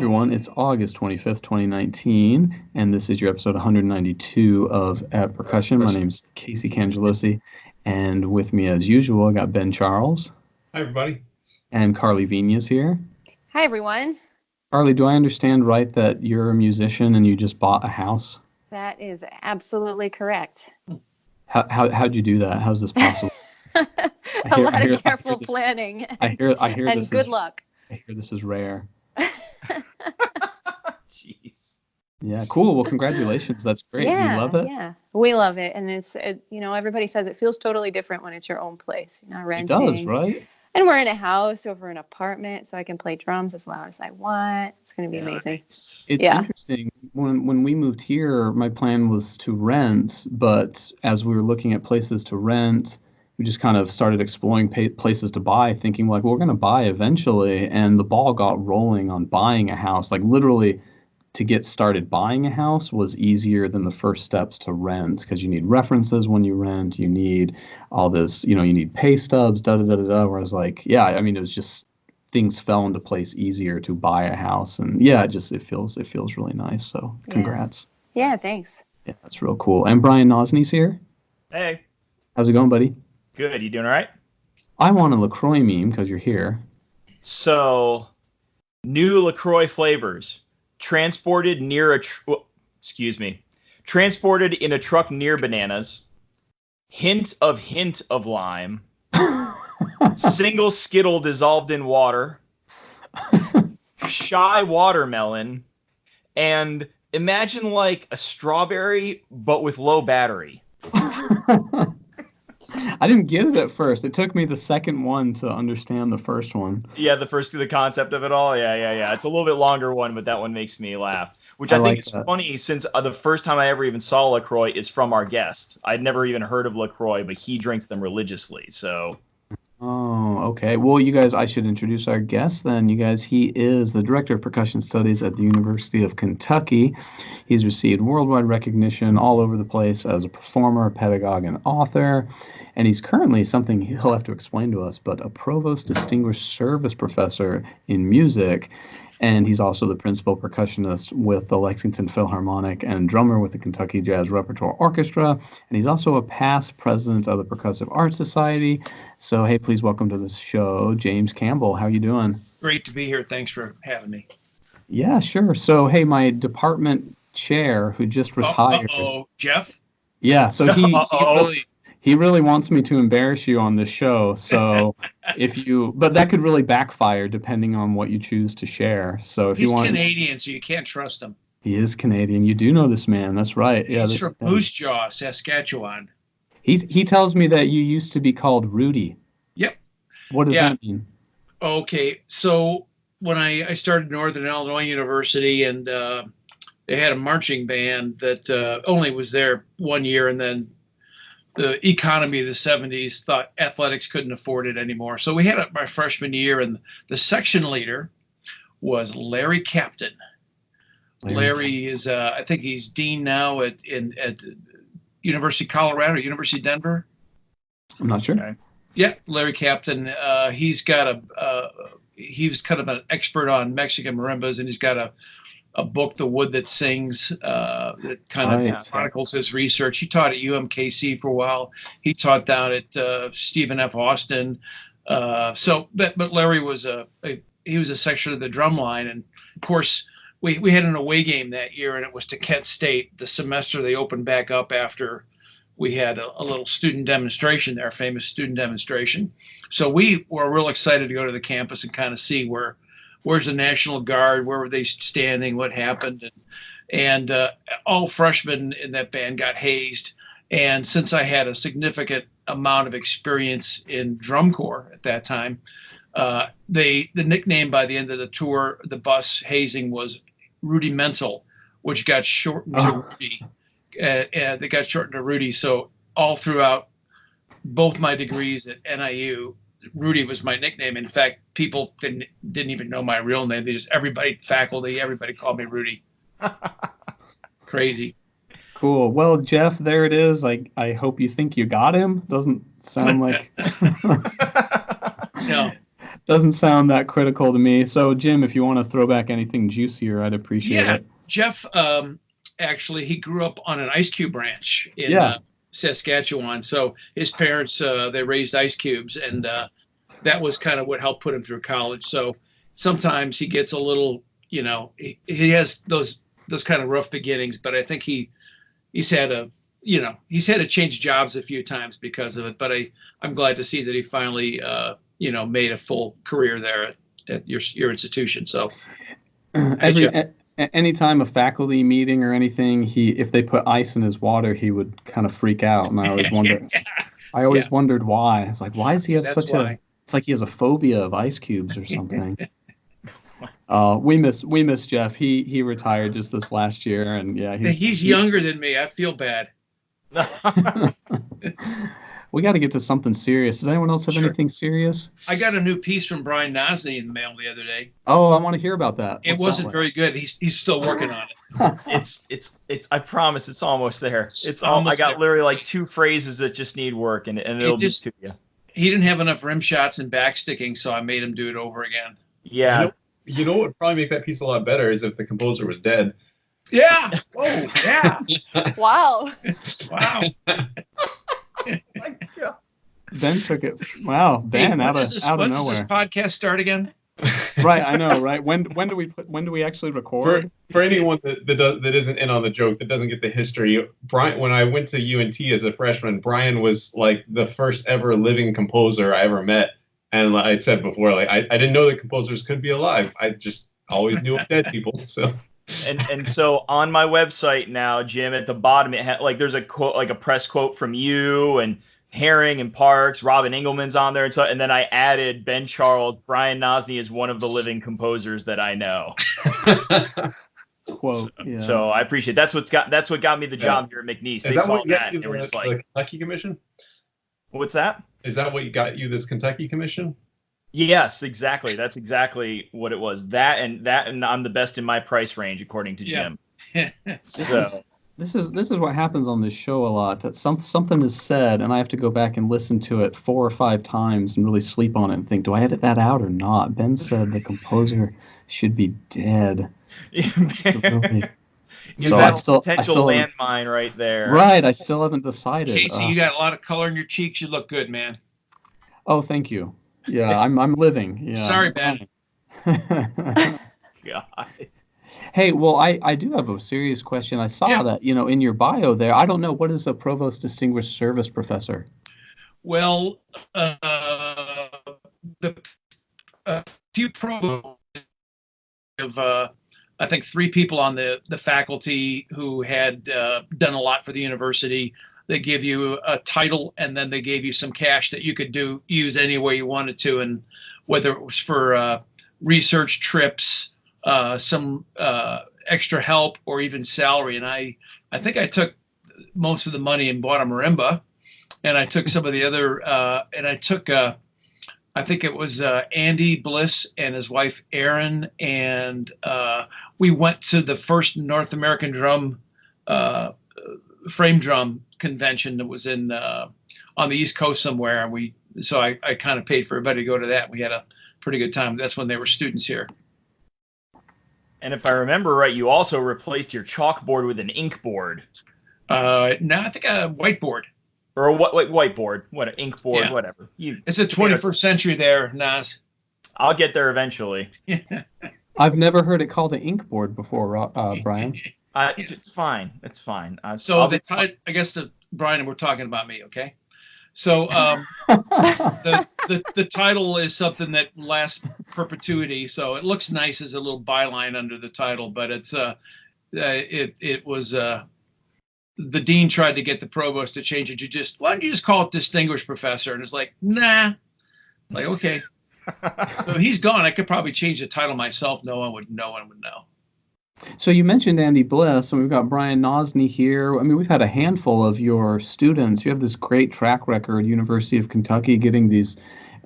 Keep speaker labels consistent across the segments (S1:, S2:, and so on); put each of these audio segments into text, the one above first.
S1: everyone. It's August 25th, 2019, and this is your episode 192 of At Percussion. My name's Casey Cangelosi, and with me, as usual, I got Ben Charles.
S2: Hi, everybody.
S1: And Karli Vigna's here.
S3: Hi, everyone.
S1: Karli, do I understand right that you're a musician and you just bought a house?
S3: That is absolutely correct.
S1: How'd you do that? How's this possible?
S3: A lot of careful planning.
S1: I hear
S3: and
S1: this
S3: good luck.
S1: I hear this is rare.
S2: Jeez.
S1: Yeah, cool. Well, congratulations. That's great.
S3: Yeah,
S1: you love it?
S3: Yeah, we love it. And everybody says it feels totally different when it's your own place. You're not renting.
S1: It does, right?
S3: And we're in a house over an apartment, so I can play drums as loud as I want. It's going to be amazing.
S1: It's interesting. When we moved here, my plan was to rent, but as we were looking at places to rent, we just kind of started exploring places to buy, thinking like, well, we're going to buy eventually. And the ball got rolling on buying a house. Like literally to get started buying a house was easier than the first steps to rent, because you need references when you rent. You need all this, you need pay stubs, Whereas like, yeah, I mean, it was just things fell into place easier to buy a house. And yeah, it feels really nice. So congrats.
S3: Yeah, thanks.
S1: Yeah, that's real cool. And Brian Nosney's here.
S4: Hey.
S1: How's it going, buddy?
S4: Good. You doing all right?
S1: I want a LaCroix meme because you're here.
S4: So, new LaCroix flavors transported transported in a truck near bananas. Hint of lime. Single Skittle dissolved in water. Shy watermelon. And imagine like a strawberry, but with low battery.
S1: I didn't get it at first. It took me the second one to understand the first one.
S4: Yeah, the concept of it all. Yeah. It's a little bit longer one, but that one makes me laugh. Which I think is funny, since the first time I ever even saw LaCroix is from our guest. I'd never even heard of LaCroix, but he drinks them religiously. So.
S1: Oh, okay. Well, you guys, I should introduce our guest then. You guys, he is the Director of Percussion Studies at the University of Kentucky. He's received worldwide recognition all over the place as a performer, pedagogue, and author. And he's currently something he'll have to explain to us, but a Provost Distinguished Service Professor in music. And he's also the principal percussionist with the Lexington Philharmonic and drummer with the Kentucky Jazz Repertoire Orchestra. And he's also a past president of the Percussive Arts Society. So, hey, please welcome to the show, James Campbell. How you doing?
S2: Great to be here. Thanks for having me.
S1: Yeah, sure. So, hey, my department chair who just retired.
S2: Jeff?
S1: Yeah, so he really wants me to embarrass you on this show. So but that could really backfire depending on what you choose to share. So if
S2: he's
S1: you want,
S2: Canadian, so you can't trust him.
S1: He is Canadian. You do know this man. That's right. Yeah,
S2: he's from Moose Jaw, Saskatchewan.
S1: He tells me that you used to be called Rudy.
S2: Yep.
S1: What does that mean?
S2: Okay, so when I started Northern Illinois University, and they had a marching band that only was there 1 year, and then the economy of the 70s thought athletics couldn't afford it anymore. So we had it my freshman year, and the section leader was Larry Captain. Larry is, I think he's dean now at University of Colorado, University of Denver.
S1: I'm not sure.
S2: Okay. Yeah, Larry Captain. He's got he was kind of an expert on Mexican marimbas, and he's got a book, The Wood That Sings, that kind of chronicles his research. He taught at UMKC for a while. He taught down at Stephen F. Austin. But Larry was he was a section of the drum line, and of course we had an away game that year, and it was to Kent State. The semester they opened back up after we had a little student demonstration there, famous student demonstration. So we were real excited to go to the campus and kind of see where's the National Guard, where were they standing, what happened. And all freshmen in that band got hazed. And since I had a significant amount of experience in drum corps at that time, the nickname by the end of the tour, the bus hazing, was Rudy Mental, which got shortened to Rudy. And they got shortened to Rudy. So all throughout both my degrees at NIU, Rudy was my nickname. In fact, people didn't even know my real name. Everybody called me Rudy. Crazy.
S1: Cool. Well, Jeff, there it is. I hope you think you got him. Doesn't sound like.
S2: No.
S1: Doesn't sound that critical to me. So, Jim, if you want to throw back anything juicier, I'd appreciate it.
S2: Jeff, actually, he grew up on an ice cube ranch in Saskatchewan. So his parents, they raised ice cubes, and that was kind of what helped put him through college. So sometimes he gets a little, he has those kind of rough beginnings, but I think he's had to change jobs a few times because of it. But I'm glad to see that he finally, made a full career there at your institution. So
S1: anytime a faculty meeting or anything, if they put ice in his water, he would kind of freak out, and I always wondered. I always wondered why. It's like, why does he have It's like he has a phobia of ice cubes or something. We miss Jeff. He retired just this last year, and
S2: he's younger than me. I feel bad.
S1: We got to get to something serious. Does anyone else have anything serious?
S2: I got a new piece from Brian Nosny in the mail the other day.
S1: Oh, I want to hear about that.
S2: It wasn't very good. He's still working on
S4: it. It's. I promise, it's almost there. I got literally like 2 phrases that just need work, and it'll be to you.
S2: He didn't have enough rim shots and backsticking, so I made him do it over again.
S4: Yeah.
S5: You know what would probably make that piece a lot better is if the composer was dead.
S2: Yeah. Oh, yeah.
S3: Wow.
S2: Wow.
S1: Ben took it. Wow, Ben, out of nowhere.
S2: When does this podcast start again?
S1: Right, I know, right? When do we actually record?
S5: For anyone that isn't in on the joke, that doesn't get the history, Brian, when I went to UNT as a freshman, Brian was like the first ever living composer I ever met. And like I said before, like I didn't know that composers could be alive. I just always knew of dead people. So.
S4: And so on my website now, Jim, at the bottom, there's a quote, like a press quote from you and Herring and Parks, Robin Engelman's on there, and then I added Ben Charles. Brian Nosny is one of the living composers that I know.
S1: Quote. Yeah.
S4: So I appreciate that's what got me the job here at McNeese.
S5: Is that what got you the Kentucky commission?
S4: What's that?
S5: Is that what got you this Kentucky commission?
S4: Yes, exactly. That's exactly what it was. That and I'm the best in my price range, according to Jim. So
S1: this is what happens on this show a lot. That something is said, and I have to go back and listen to it 4 or 5 times and really sleep on it and think, do I edit that out or not? Ben said the composer should be dead.
S4: So that's a potential landmine right there.
S1: Right, I still haven't decided.
S2: Casey, you got a lot of color in your cheeks. You look good, man.
S1: Oh, thank you. Yeah, I'm living. Yeah.
S2: Sorry, Ben.
S4: God.
S1: Hey, well, I do have a serious question. I saw that, in your bio there. I don't know, what is a Provost Distinguished Service Professor?
S2: Well, the few provosts of, I think, 3 people on the faculty who had done a lot for the university. They give you a title, and then they gave you some cash that you could use any way you wanted to, and whether it was for research trips, some extra help, or even salary. And I think I took most of the money and bought a marimba, and I took some of the other, and I took, I think it was Andy Bliss and his wife Erin, and we went to the first North American drum frame drum convention that was in on the East Coast somewhere, and so I kind of paid for everybody to go to that. We had a pretty good time. That's when they were students here.
S4: And if I remember right, you also replaced your chalkboard with an ink board.
S2: No, I think a whiteboard.
S4: Or a whiteboard, an ink board, whatever.
S2: It's the 21st century there, Nas.
S4: I'll get there eventually.
S1: I've never heard it called an ink board before, Brian.
S4: It's fine. It's fine.
S2: I guess Brian, we're talking about me, okay? So the title is something that lasts perpetuity. So it looks nice as a little byline under the title, but it's it was the dean tried to get the provost to change it. Why don't you just call it Distinguished Professor? And it's like, nah. Like, okay. So he's gone. I could probably change the title myself. No one would know.
S1: So you mentioned Andy Bliss, and we've got Brian Nosny here. I mean, we've had a handful of your students. You have this great track record, University of Kentucky, getting these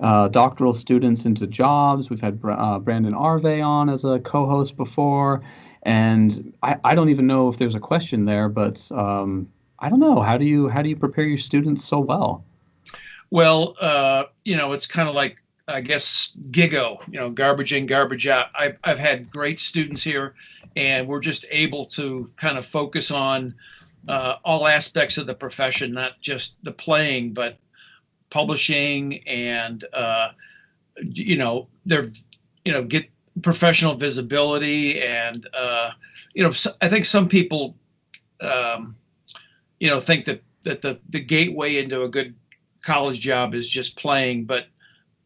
S1: doctoral students into jobs. We've had Brandon Arve on as a co-host before, and I don't even know if there's a question there, but I don't know. How do you prepare your students so well?
S2: Well, it's kind of like I guess, GIGO, garbage in, garbage out. I've had great students here, and we're just able to kind of focus on all aspects of the profession, not just the playing, but publishing and, get professional visibility. And, I think some people, think that the gateway into a good college job is just playing, but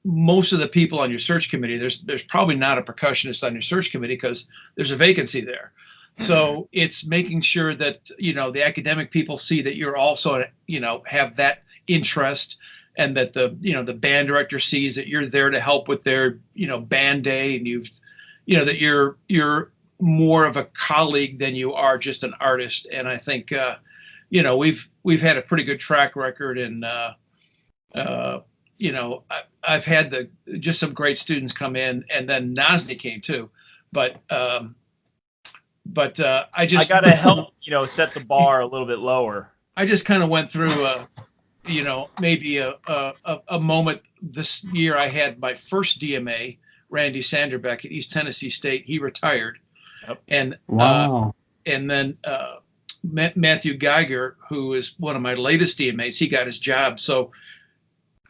S2: most of the people on your search committee, there's probably not a percussionist on your search committee because there's a vacancy there. So it's making sure that, the academic people see that you're also, have that interest, and that the band director sees that you're there to help with their, band day, and that you're more of a colleague than you are just an artist. And I think, we've had a pretty good track record, and, I've had just some great students come in, and then Nosny came too, but I
S4: gotta help, set the bar a little bit lower.
S2: I just kind of went through, maybe a moment this year. I had my first DMA, Randy Sanderbeck at East Tennessee State. He retired.
S4: Yep.
S2: And
S1: wow.
S2: And then Matthew Geiger, who is one of my latest DMAs, he got his job. So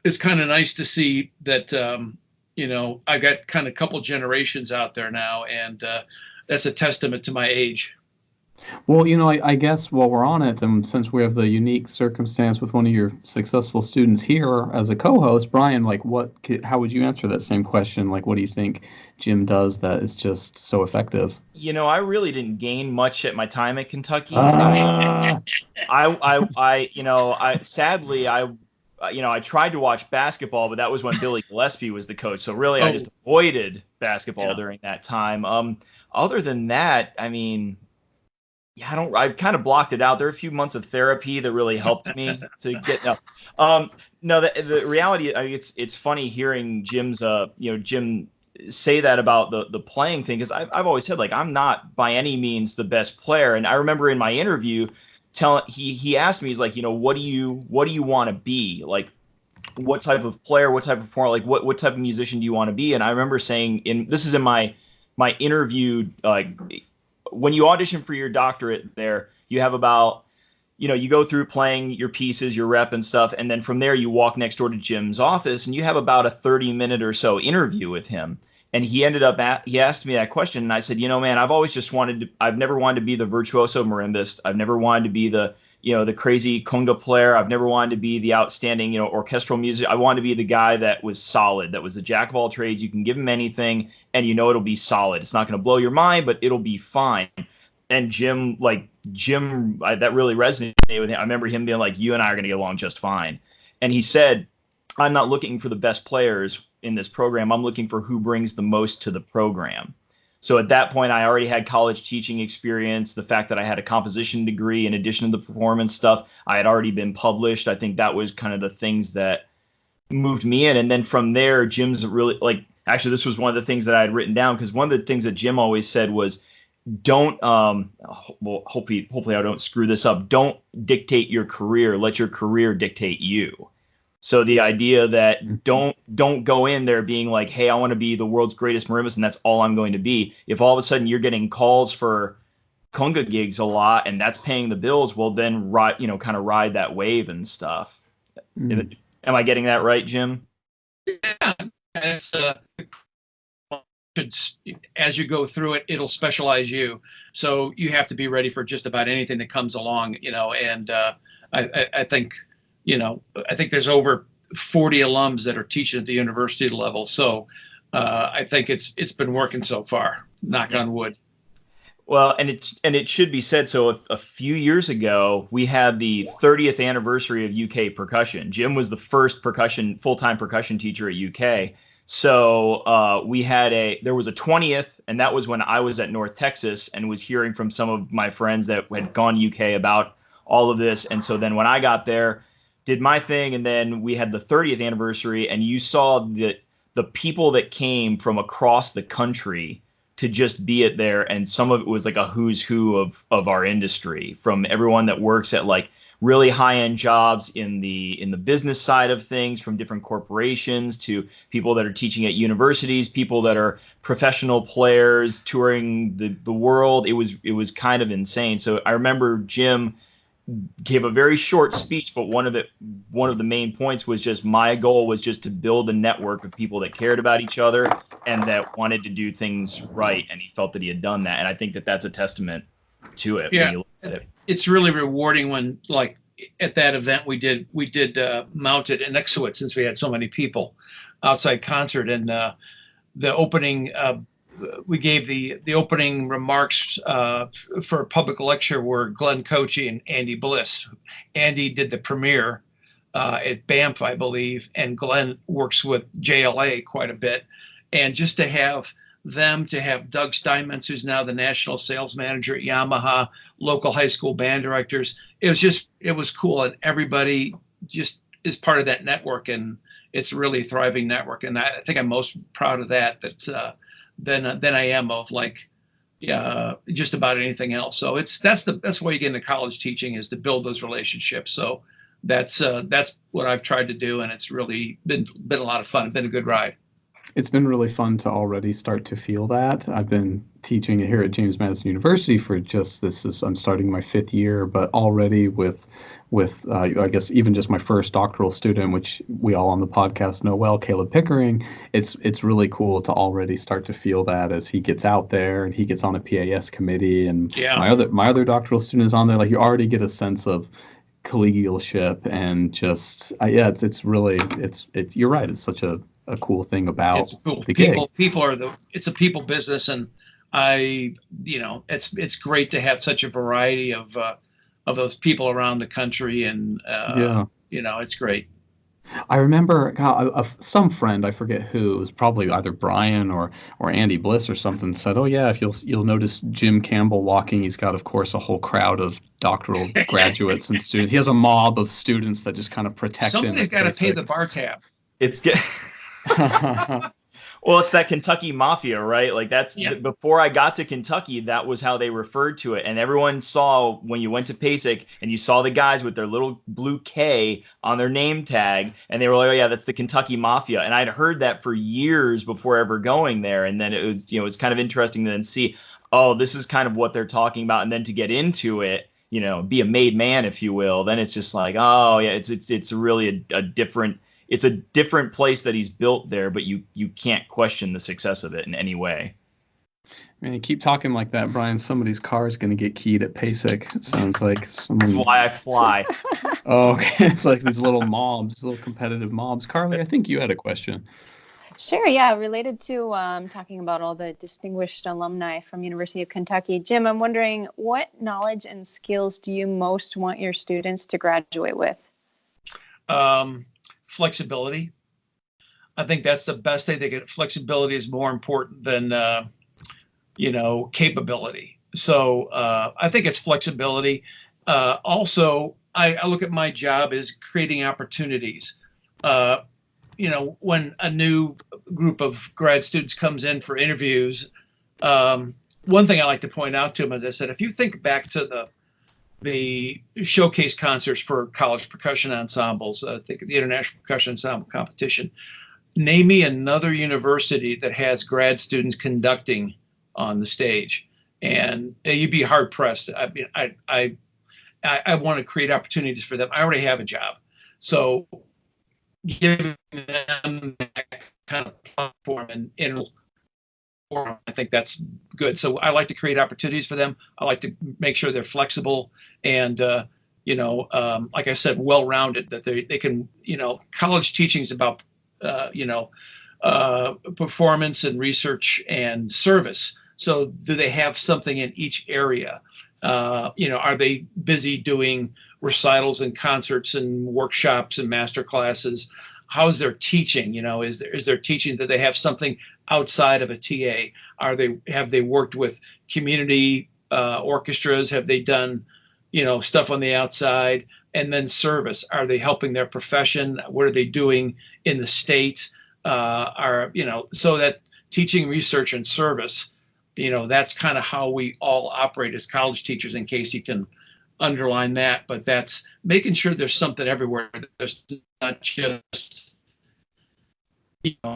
S2: it's kind of nice to see that, I got kind of a couple generations out there now, and that's a testament to my age.
S1: Well, I guess while we're on it, and since we have the unique circumstance with one of your successful students here as a co-host, Brian, how would you answer that same question? Like, what do you think Jim does that is just so effective?
S4: I really didn't gain much at my time at Kentucky. Sadly, I tried to watch basketball, but that was when Billy Gillespie was the coach. So really, I just avoided basketball during that time. Other than that, I kind of blocked it out. There are a few months of therapy that really helped me to get the reality. It's funny hearing Jim say that about the playing thing, because I've always said, like, I'm not by any means the best player. And I remember in my interview he asked me, he's like, what do you want to be? Like, what type of player, what type of performer, like what type of musician do you want to be? And I remember saying, this is in my interview, when you audition for your doctorate there, you have about, you go through playing your pieces, your rep and stuff. And then from there, you walk next door to Jim's office, and you have about a 30-minute or so interview with him. And he he asked me that question. And I said, man, I've never wanted to be the virtuoso marimbist. I've never wanted to be the crazy conga player. I've never wanted to be the outstanding, orchestral music. I wanted to be the guy that was solid, that was the jack of all trades. You can give him anything and it'll be solid. It's not going to blow your mind, but it'll be fine. And Jim, that really resonated with him. I remember him being like, you and I are going to get along just fine. And he said, I'm not looking for the best players in this program. I'm looking for who brings the most to the program. So at that point, I already had college teaching experience. The fact that I had a composition degree in addition to the performance stuff, I had already been published. I think that was kind of the things that moved me in. And then from there, Jim's really actually, this was one of the things that I had written down, because one of the things that Jim always said was, don't, hopefully I don't screw this up. Don't dictate your career. Let your career dictate you. So the idea that don't go in there being like, hey, I want to be the world's greatest marimbist, and that's all I'm going to be. If all of a sudden you're getting calls for conga gigs a lot and that's paying the bills, well, then kind of ride that wave and stuff. Am I getting that right, Jim?
S2: Yeah, it's as you go through it, it'll specialize you. So you have to be ready for just about anything that comes along, and I think. I think there's over 40 alums that are teaching at the university level. So I think it's been working so far, knock on wood.
S4: Well, and it should be said, so a few years ago, we had the 30th anniversary of UK percussion. Jim was the first full-time percussion teacher at UK. So there was a 20th, and that was when I was at North Texas and was hearing from some of my friends that had gone UK about all of this. And so then when I got there, did my thing, and then we had the 30th anniversary, and you saw the people that came from across the country to just be there, and some of it was like a who's who of our industry, from everyone that works at really high-end jobs in the business side of things, from different corporations to people that are teaching at universities, people that are professional players touring the world. It was kind of insane. So I remember Jim gave a very short speech, but one of the main points was just, my goal was just to build a network of people that cared about each other and that wanted to do things right, and he felt that he had done that. And I think that that's a testament to it.
S2: Yeah,
S4: when you look at it.
S2: It's really rewarding when, like, at that event we did mount it in Ixtawit, since we had so many people outside concert, and the opening we gave the opening remarks for a public lecture were Glen Kotche and Andy Bliss. Andy did the premiere at Banff, I believe, and Glen works with JLA quite a bit. And just to have them, to have Doug Steinmetz, who's now the national sales manager at Yamaha, local high school band directors, it was cool. And everybody just is part of that network, and it's a really thriving network. And I think I'm most proud of that. Than I am of, like, just about anything else. So that's why you get into college teaching, is to build those relationships. So that's what I've tried to do, and it's really been a lot of fun. It's been a good ride.
S1: It's been really fun to already start to feel that. I've been teaching here at James Madison University for I'm starting my 5th year, but already with I guess even just my first doctoral student, which we all on the podcast know well, Caleb Pickering. It's really cool to already start to feel that as he gets out there and he gets on a PAS committee, and my other doctoral student is on there. Like, you already get a sense of collegialship, and just it's really you're right. It's such a cool thing about the gig.
S2: It's a people business, and it's great to have such a variety of those people around the country, and it's great.
S1: I remember some friend, I forget who, it was probably either Brian or Andy Bliss or something, said, "Oh yeah, if you'll notice Jim Campbell walking, he's got, of course, a whole crowd of doctoral graduates and students. He has a mob of students that just kind of protect him."
S2: Somebody's got to pay the bar tab.
S4: Well, it's that Kentucky mafia, right? Like, before I got to Kentucky, that was how they referred to it. And everyone saw, when you went to PASIC and you saw the guys with their little blue K on their name tag, and they were like, "Oh yeah, that's the Kentucky mafia." And I'd heard that for years before ever going there. And then it was kind of interesting to then see, oh, this is kind of what they're talking about. And then to get into it, be a made man, if you will, then it's just like, oh yeah, it's really a different. It's a different place that he's built there, but you can't question the success of it in any way.
S1: Man, you keep talking like that, Brian. Somebody's car is going to get keyed at PASIC. It sounds like someone.
S4: That's why I fly.
S1: Oh, okay. It's like these little mobs, little competitive mobs. Karli, I think you had a question.
S3: Sure, yeah. Related to talking about all the distinguished alumni from University of Kentucky. Jim, I'm wondering, what knowledge and skills do you most want your students to graduate with?
S2: Flexibility. I think that's the best thing they get. Flexibility is more important than capability. So I think it's flexibility. Also, I look at my job as creating opportunities. When a new group of grad students comes in for interviews, one thing I like to point out to them, as I said, if you think back to the showcase concerts for college percussion ensembles, I think the International Percussion Ensemble Competition, name me another university that has grad students conducting on the stage, and you'd be hard pressed. I mean, I want to create opportunities for them. I already have a job, so giving them that kind of platform and I think that's good. So I like to create opportunities for them. I like to make sure they're flexible and, like I said, well-rounded, that they can, college teaching is about, performance and research and service. So do they have something in each area? Are they busy doing recitals and concerts and workshops and master classes? How's their teaching? Is their teaching that they have something outside of a TA? Have they worked with community orchestras? Have they done, stuff on the outside? And then service. Are they helping their profession? What are they doing in the state? So that teaching, research, and service, that's kind of how we all operate as college teachers, in case you can underline that, but that's making sure there's something everywhere. There's not just,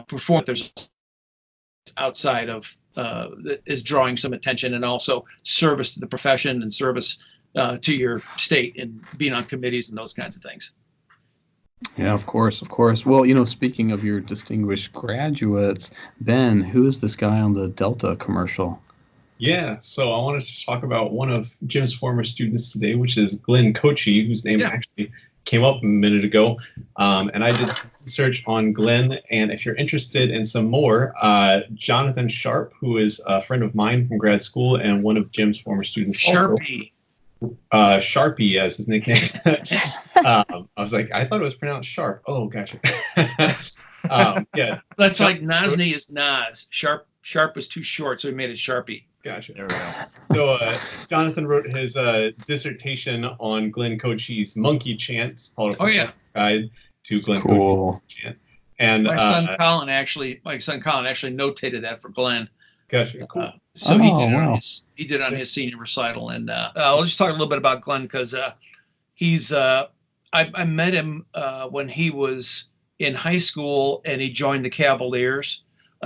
S2: perform. There's outside of that is drawing some attention, and also service to the profession and service to your state and being on committees and those kinds of things.
S1: Yeah, of course, of course. Well, speaking of your distinguished graduates, Ben, who is this guy on the Delta commercial?
S5: Yeah, so I wanted to talk about one of Jim's former students today, which is Glen Kotche, whose name actually came up a minute ago. And I did some research on Glen, and if you're interested in some more, Jonathan Sharp, who is a friend of mine from grad school and one of Jim's former students.
S2: Sharpie.
S5: Sharpie as his nickname. I was like, I thought it was pronounced Sharp. Oh, gotcha. Yeah.
S2: That's like Nozney is Nas. Sharp was too short, so he made it Sharpie.
S5: Gotcha.
S4: There we go.
S5: So Jonathan wrote his dissertation on Glen Kotche's monkey chant, called a Guide to Glen Kotche's chant. And
S2: my son Colin actually notated that for Glen.
S5: Gotcha. Cool.
S2: So he did it on his senior recital, and I'll just talk a little bit about Glen because he's I met him when he was in high school, and he joined the Cavaliers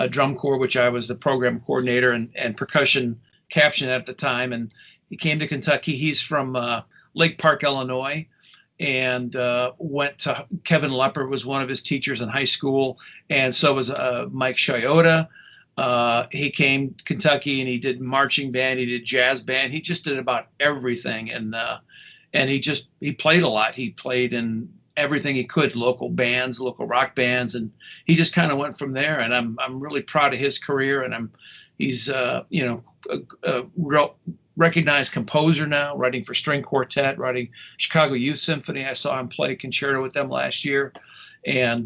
S2: drum corps, which I was the program coordinator and percussion captain at the time. And he came to Kentucky. He's from Lake Park, Illinois, and went to Kevin Leppard was one of his teachers in high school, and so was Mike Chiota. He came to Kentucky and he did marching band, he did jazz band, he just did about everything, and he played a lot. He played in everything he could, local bands, local rock bands, and he just kind of went from there. And I'm really proud of his career, and he's a real recognized composer now, writing for string quartet, writing Chicago Youth Symphony. I saw him play concerto with them last year. And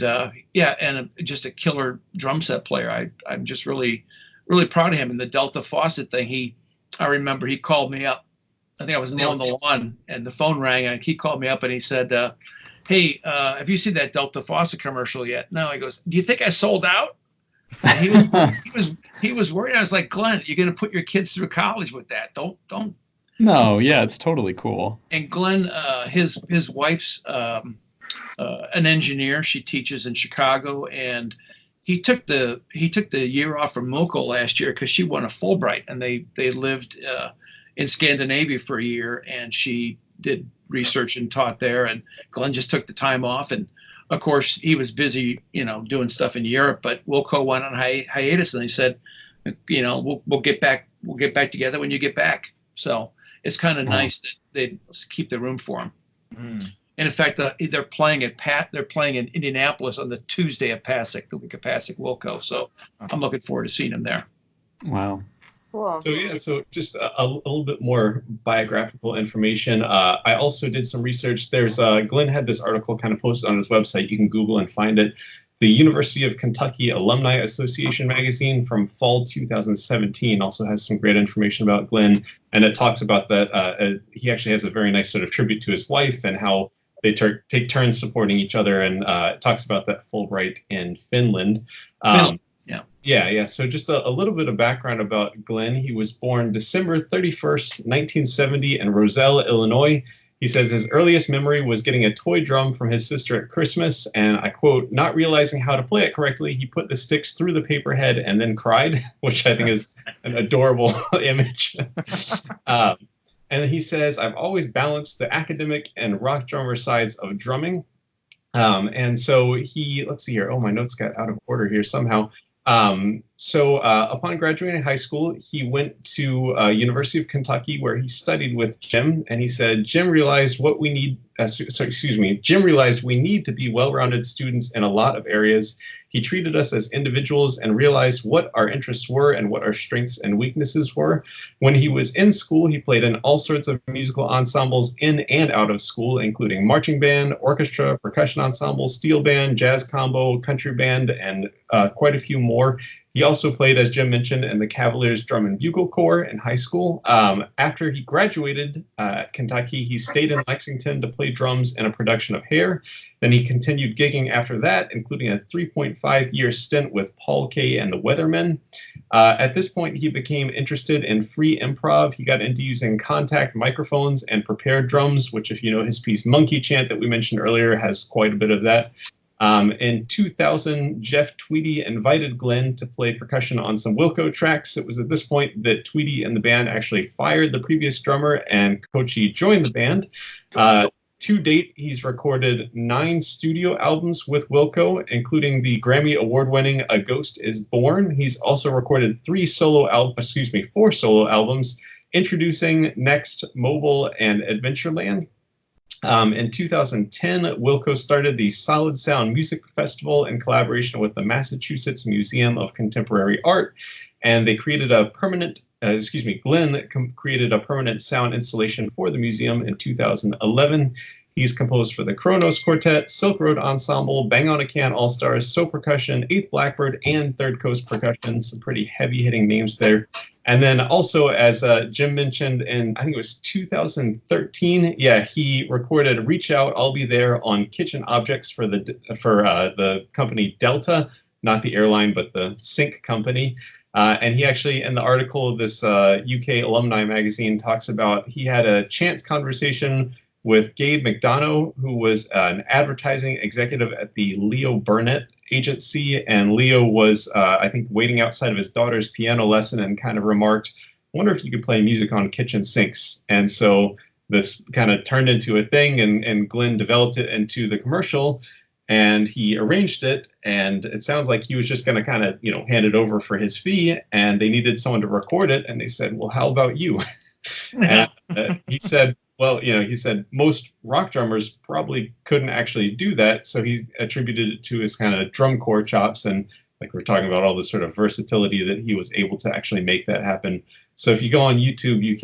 S2: just a killer drum set player. I'm just really, really proud of him. And the Delta faucet thing, I remember he called me up. I think I was mowing the lawn, and the phone rang, and he called me up and he said, "Hey, have you seen that Delta faucet commercial yet?" No. He goes, "Do you think I sold out?" And he was worried. I was like, "Glen, you're going to put your kids through college with that? Don't."
S1: No, yeah, it's totally cool.
S2: And Glen, his wife's an engineer. She teaches in Chicago, and he took the year off from MoCo last year because she won a Fulbright, and they lived in Scandinavia for a year, and she did research and taught there. And Glen just took the time off, and of course he was busy, doing stuff in Europe. But MoCo went on hiatus, and they said, we'll get back together when you get back. So it's kind of nice that they keep the room for him. Mm. And in fact, they're playing in Indianapolis on the Tuesday of PASIC, the week of PASIC Wilco. So I'm looking forward to seeing him there.
S1: Wow.
S3: Cool.
S5: So just a little bit more biographical information. I also did some research. There's Glen had this article kind of posted on his website. You can Google and find it. The University of Kentucky Alumni Association magazine from fall 2017 also has some great information about Glen, and it talks about that. He actually has a very nice sort of tribute to his wife and how they take turns supporting each other, and it talks about that Fulbright in Finland. Yeah. So just a little bit of background about Glen. He was born December 31st, 1970 in Roselle, Illinois. He says his earliest memory was getting a toy drum from his sister at Christmas, and I quote, "Not realizing how to play it correctly, he put the sticks through the paper head and then cried," which I think is an adorable image. And he says, "I've always balanced the academic and rock drummer sides of drumming." And so let's see here. Oh, my notes got out of order here somehow. So upon graduating high school, he went to University of Kentucky, where he studied with Jim. And he said, Jim realized we need to be well-rounded students in a lot of areas. He treated us as individuals and realized what our interests were and what our strengths and weaknesses were. When he was in school, he played in all sorts of musical ensembles in and out of school, including marching band, orchestra, percussion ensemble, steel band, jazz combo, country band, and quite a few more. He also played, as Jim mentioned, in the Cavaliers Drum and Bugle Corps in high school. After he graduated Kentucky, he stayed in Lexington to play drums in a production of Hair. Then he continued gigging after that, including a 3.5-year stint with Paul Kaye and the Weathermen. At this point, he became interested in free improv. He got into using contact microphones and prepared drums, which, if you know his piece Monkey Chant that we mentioned earlier, has quite a bit of that. In 2000, Jeff Tweedy invited Glen to play percussion on some Wilco tracks. It was at this point that Tweedy and the band actually fired the previous drummer, and Kotche joined the band. To date, he's recorded 9 studio albums with Wilco, including the Grammy Award-winning A Ghost Is Born. He's also recorded 4 solo albums, introducing Next, Mobile, and Adventureland. In 2010, Wilco started the Solid Sound Music Festival in collaboration with the Massachusetts Museum of Contemporary Art, and they created a permanent, Glen created a permanent sound installation for the museum in 2011. He's composed for the Kronos Quartet, Silk Road Ensemble, Bang on a Can All-Stars, So Percussion, 8th Blackbird, and Third Coast Percussion. Some pretty heavy-hitting names there. And then also, as Jim mentioned, in I think it was 2013, he recorded "Reach Out, I'll Be There" on kitchen objects for the company Delta, not the airline, but the Sync company. And he actually, in the article, this UK alumni magazine talks about he had a chance conversation with Gabe McDonough, who was an advertising executive at the Leo Burnett agency. And Leo was, I think, waiting outside of his daughter's piano lesson and kind of remarked, "I wonder if you could play music on kitchen sinks." And so this kind of turned into a thing, and Glen developed it into the commercial, and he arranged it. And it sounds like he was just going to kind of, hand it over for his fee, and they needed someone to record it. And they said, "Well, how about you?" And he said, well, he said most rock drummers probably couldn't actually do that. So he attributed it to his kind of drum corps chops. And like we're talking about all the sort of versatility that he was able to actually make that happen. So if you go on YouTube, you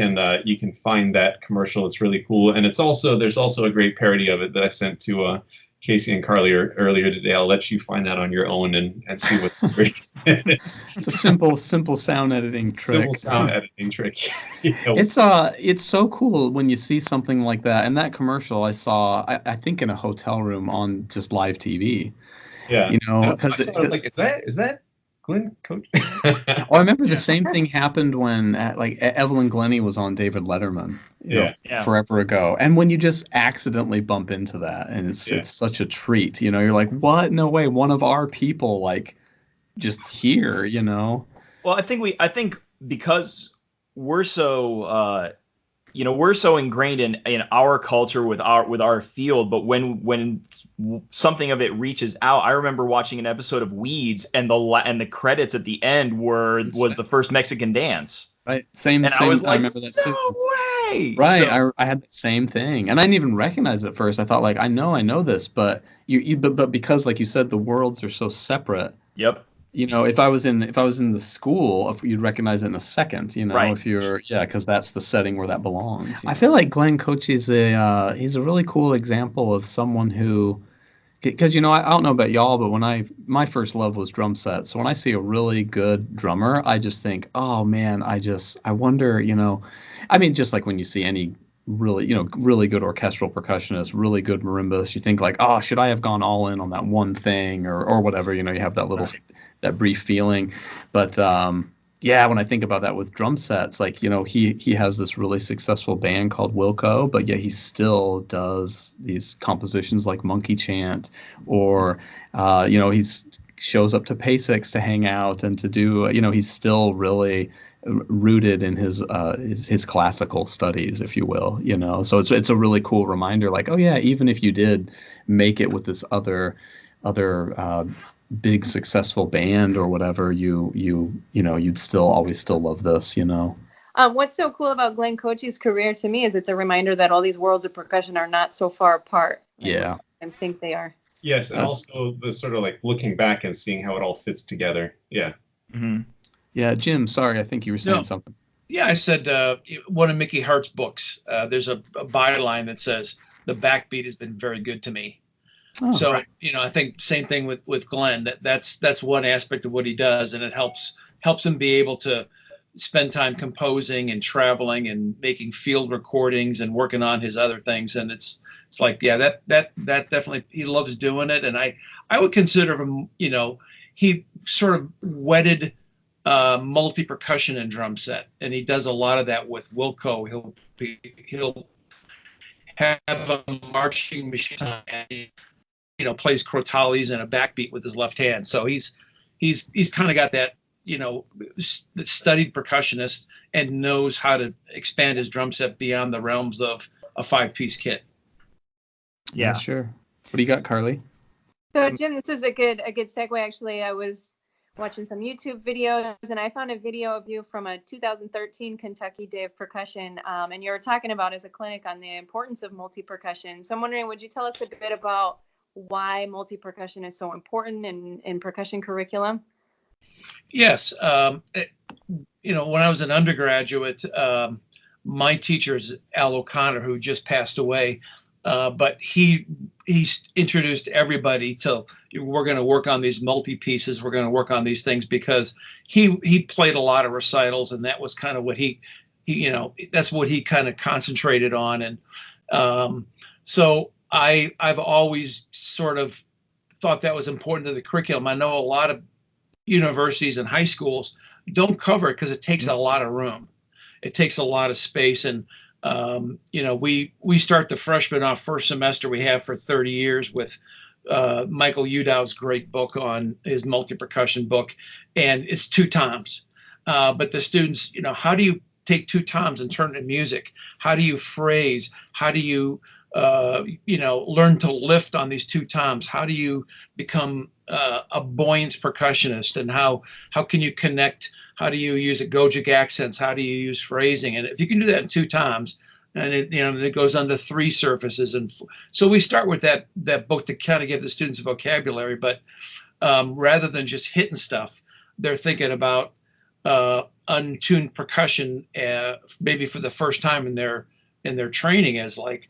S5: can find that commercial. It's really cool. And there's also a great parody of it that I sent to Casey and Karli earlier today. I'll let you find that on your own and see what
S1: it's a simple sound editing trick.
S5: Simple sound editing trick.
S1: It's so cool when you see something like that. And that commercial I saw, I think in a hotel room on just live TV.
S5: Yeah.
S1: Because
S5: I was like, is that Glen Kotche?
S1: I remember the same thing happened when Evelyn Glennie was on David Letterman forever ago. And when you just accidentally bump into that, and it's such a treat, you're like, what? No way. One of our people, just here,
S4: Well, I think because we're so, we're so ingrained in our culture with our field, but when something of it reaches out, I remember watching an episode of Weeds, and the credits at the end was the first Mexican dance.
S1: Right. Same.
S4: I was like,
S1: I remember that too.
S4: No way.
S1: Right. So, I had the same thing, and I didn't even recognize it at first. I thought I know this, but but because like you said, the worlds are so separate.
S4: Yep.
S1: If I was in the school, you'd recognize it in a second.
S4: Right.
S1: If you're because that's the setting where that belongs. I feel like Glen Kotche is he's a really cool example of someone who, because I don't know about y'all, but my first love was drum sets. So when I see a really good drummer, I just think, oh man, I wonder, just like when you see any really, really good orchestral percussionist, really good marimbas, you think oh, should I have gone all in on that one thing or whatever, you have that little, that brief feeling. But when I think about that with drum sets, he has this really successful band called Wilco, but yet he still does these compositions like Monkey Chant, or he shows up to PASIX to hang out and to do, he's still really rooted in his classical studies, if you will, so it's a really cool reminder, even if you did make it with this other big successful band or whatever, you'd still love this.
S3: What's so cool about Glen Kotche's career to me is it's a reminder that all these worlds of percussion are not so far apart.
S1: I
S3: think they are.
S5: Yes, and also the sort of looking back and seeing how it all fits together. Yeah.
S4: Mm-hmm.
S1: Yeah, Jim, sorry, I think you were saying something.
S2: Yeah, I said one of Mickey Hart's books, there's a byline that says, "The backbeat has been very good to me."
S1: Oh,
S2: So,
S1: right.
S2: I think same thing with Glenn. That's one aspect of what he does, and it helps him be able to spend time composing and traveling and making field recordings and working on his other things. And it's like, yeah, that definitely, he loves doing it. And I would consider him, he sort of wedded multi-percussion and drum set, and he does a lot of that with Wilco. He'll have a marching machine and plays crotales and a backbeat with his left hand. So he's kind of got that, studied percussionist and knows how to expand his drum set beyond the realms of a 5-piece kit.
S1: Yeah, sure. What do you got, Karli?
S3: So Jim, this is a good segue. Actually, I was watching some YouTube videos and I found a video of you from a 2013 Kentucky Day of Percussion, and you were talking about as a clinic on the importance of multi-percussion. So I'm wondering, would you tell us a bit about why multi-percussion is so important in percussion curriculum?
S2: Yes. When I was an undergraduate, my teacher is Aluphone, who just passed away. But he introduced everybody to, we're going to work on these multi-pieces. We're going to work on these things, because he played a lot of recitals, and that was kind of what he that's what he kind of concentrated on. And so I've always sort of thought that was important to the curriculum. I know a lot of universities and high schools don't cover it because it takes a lot of room. It takes a lot of space. And we start the freshmen off first semester we have for 30 years with Michael Udow's great book on his multi-percussion book, and it's 2 toms. But the students, how do you take 2 toms and turn it into music? How do you phrase? How do you learn to lift on these 2 toms? How do you become a buoyant percussionist? And how can you connect? How do you use agogic accents? How do you use phrasing? And if you can do that in 2 toms, and it goes under 3 surfaces, and so we start with that book to kind of give the students a vocabulary. But rather than just hitting stuff, they're thinking about untuned percussion, maybe for the first time in their training, as like,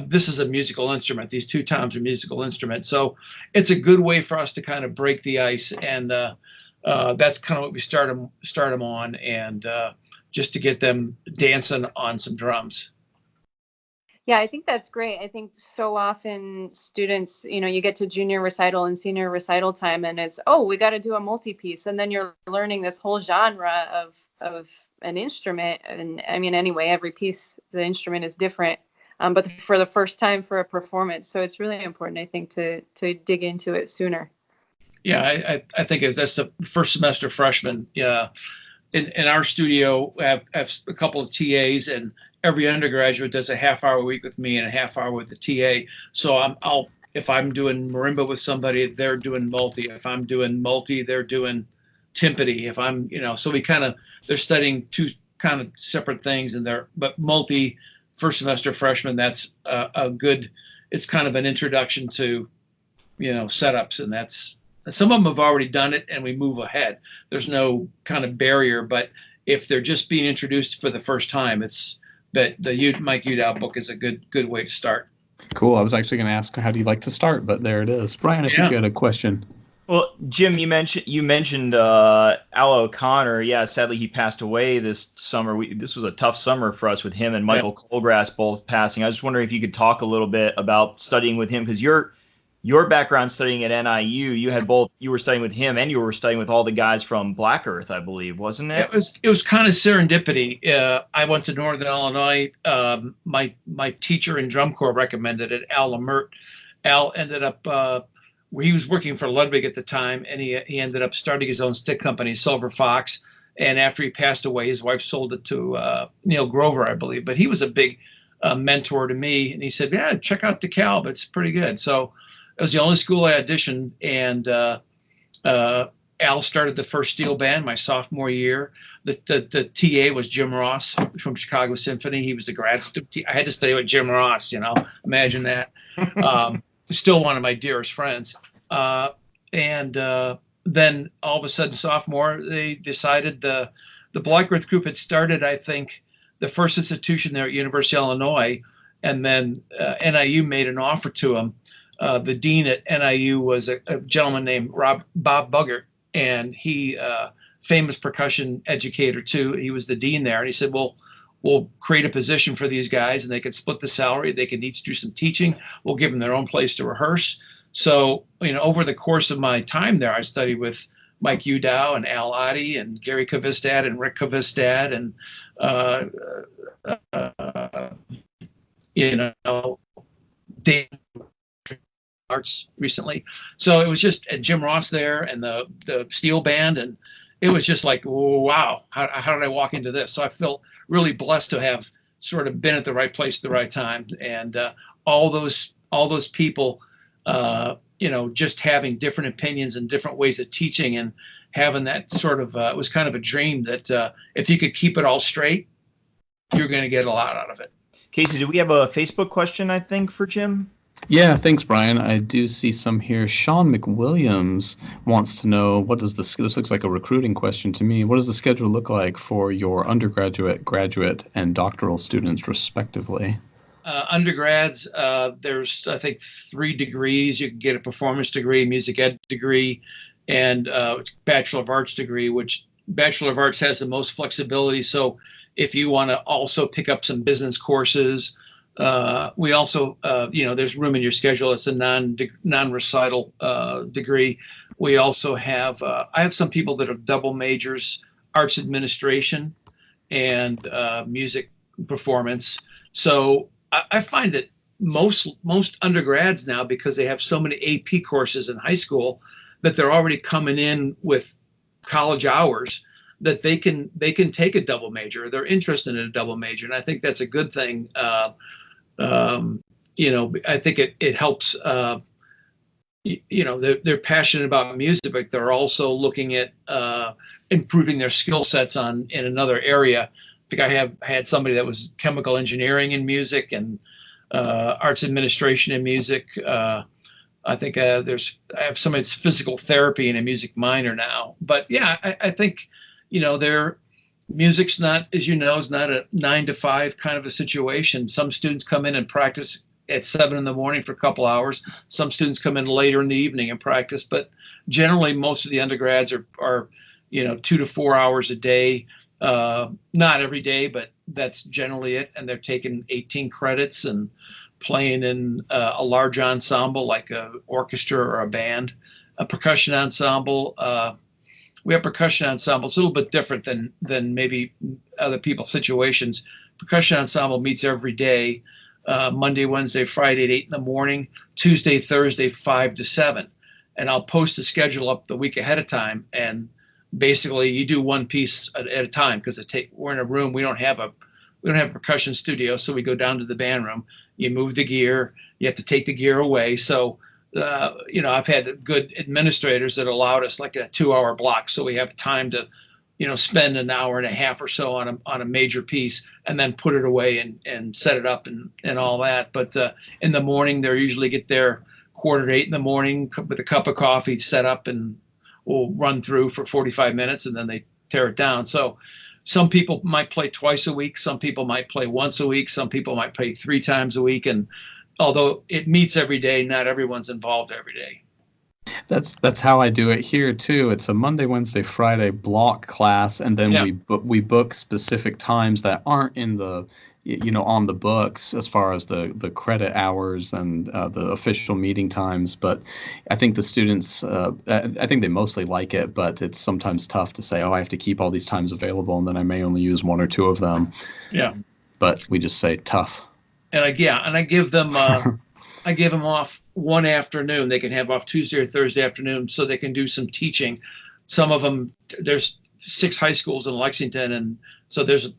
S2: this is a musical instrument. These 2 toms are musical instruments. So it's a good way for us to kind of break the ice, and that's kind of what we start them on, and just to get them dancing on some drums.
S3: Yeah, I think that's great. I think so often students, you get to junior recital and senior recital time, and it's, we got to do a multi-piece, and then you're learning this whole genre of an instrument. And I mean, anyway, every piece, the instrument is different. But for the first time for a performance. So it's really important, I think, to dig into it sooner.
S2: Yeah, I think that's the first semester freshmen. Yeah, in our studio, we have a couple of TAs, and every undergraduate does a half-hour a week with me and a half-hour with the TA. So if I'm doing marimba with somebody, they're doing multi. If I'm doing multi, they're doing timpani. If I'm, so they're studying 2 kind of separate things, but multi. First semester freshman, that's it's kind of an introduction to, setups, and that's, some of them have already done it and we move ahead. There's no kind of barrier, but if they're just being introduced for the first time, it's that the Mike Udow book is a good way to start.
S1: Cool. I was actually going to ask, how do you like to start? But there it is. Brian, I think you had a question.
S4: Well, Jim, you mentioned Al O'Connor. Yeah, sadly he passed away this summer. This was a tough summer for us with him and Michael Colgrass both passing. I was just wondering if you could talk a little bit about studying with him, because your background studying at NIU, you were studying with him and you were studying with all the guys from Black Earth, I believe, wasn't it?
S2: It was kind of serendipity. I went to Northern Illinois. My teacher in drum corps recommended it, Al Lamert. Al ended up. He was working for Ludwig at the time, and he ended up starting his own stick company, Silver Fox. And after he passed away, his wife sold it to Neil Grover, I believe. But he was a big mentor to me, and he said, "Yeah, check out DeKalb. It's pretty good." So it was the only school I auditioned, and Al started the first steel band my sophomore year. The TA was Jim Ross from Chicago Symphony. He was the grad student. I had to stay with Jim Ross, imagine that. Still one of my dearest friends. And then all of a sudden, sophomore, they decided the Black Earth group had started, I think, the first institution there at University of Illinois, and then NIU made an offer to them the dean at NIU was a gentleman named Bob Buggert, and he famous percussion educator too. He was the dean there, and he said, "Well, we'll create a position for these guys, and they could split the salary. They could each do some teaching. We'll give them their own place to rehearse." So, over the course of my time there, I studied with Mike Udow and Al Oddie and Gary Kvistad and Rick Kvistad and Dave Arts recently. So it was just Jim Ross there and the steel band, and it was just like, wow, how did I walk into this? So I felt really blessed to have sort of been at the right place at the right time, and all those people, just having different opinions and different ways of teaching, and having that sort of it was kind of a dream that if you could keep it all straight, you're going to get a lot out of it.
S4: Casey, do we have a Facebook question, I think, for Jim?
S1: Yeah, thanks, Brian. I do see some here. Sean McWilliams wants to know, this looks like a recruiting question to me. What does the schedule look like for your undergraduate, graduate, and doctoral students, respectively?
S2: Undergrads, there's, I think, 3 degrees. You can get a performance degree, music ed degree, and Bachelor of Arts degree, which Bachelor of Arts has the most flexibility. So if you want to also pick up some business courses, we also, there's room in your schedule. It's a non-recital degree. We also have, I have some people that are double majors, arts administration and music performance. So I find that most undergrads now, because they have so many AP courses in high school, that they're already coming in with college hours, that they can take a double major. They're interested in a double major, and I think that's a good thing. I think it helps. They're passionate about music, but they're also looking at improving their skill sets in another area. I think I had somebody that was chemical engineering in music and arts administration in music. I think I have somebody that's physical therapy and a music minor now. But yeah, I think their music's not, as you know, is not a 9 to 5 kind of a situation. Some students come in and practice at 7 a.m. for a couple hours. Some students come in later in the evening and practice, but generally most of the undergrads are 2 to 4 hours a day. Not every day, but that's generally it. And they're taking 18 credits and playing in a large ensemble like an orchestra or a band, a percussion ensemble. We have percussion ensembles, a little bit different than maybe other people's situations. Percussion ensemble meets every day, Monday, Wednesday, Friday at 8 in.m, Tuesday, Thursday, 5 to 7. And I'll post the schedule up the week ahead of time. And basically you do one piece at a time, because we're in a room. We don't have a percussion studio. So we go down to the band room, you move the gear, you have to take the gear away. So I've had good administrators that allowed us like a 2-hour block, so we have time to, spend an hour and a half or so on a major piece, and then put it away and set it up and all that. But in the morning, they usually get there 7:45 a.m. with a cup of coffee, set up, and we'll run through for 45 minutes, and then they tear it down. So some people might play twice a week, some people might play once a week, some people might play 3 times a week, and although it meets every day, not everyone's involved every day.
S1: That's how I do it here too. It's a Monday, Wednesday, Friday block class, and then we book specific times that aren't in the on the books as far as the credit hours and the official meeting times. But I think the students, I think they mostly like it, but it's sometimes tough to say, oh, I have to keep all these times available, and then I may only use 1 or 2 of them.
S2: Yeah.
S1: But we just say tough.
S2: And I give them off one afternoon. They can have off Tuesday or Thursday afternoon, so they can do some teaching. Some of them, there's 6 high schools in Lexington, and so it's a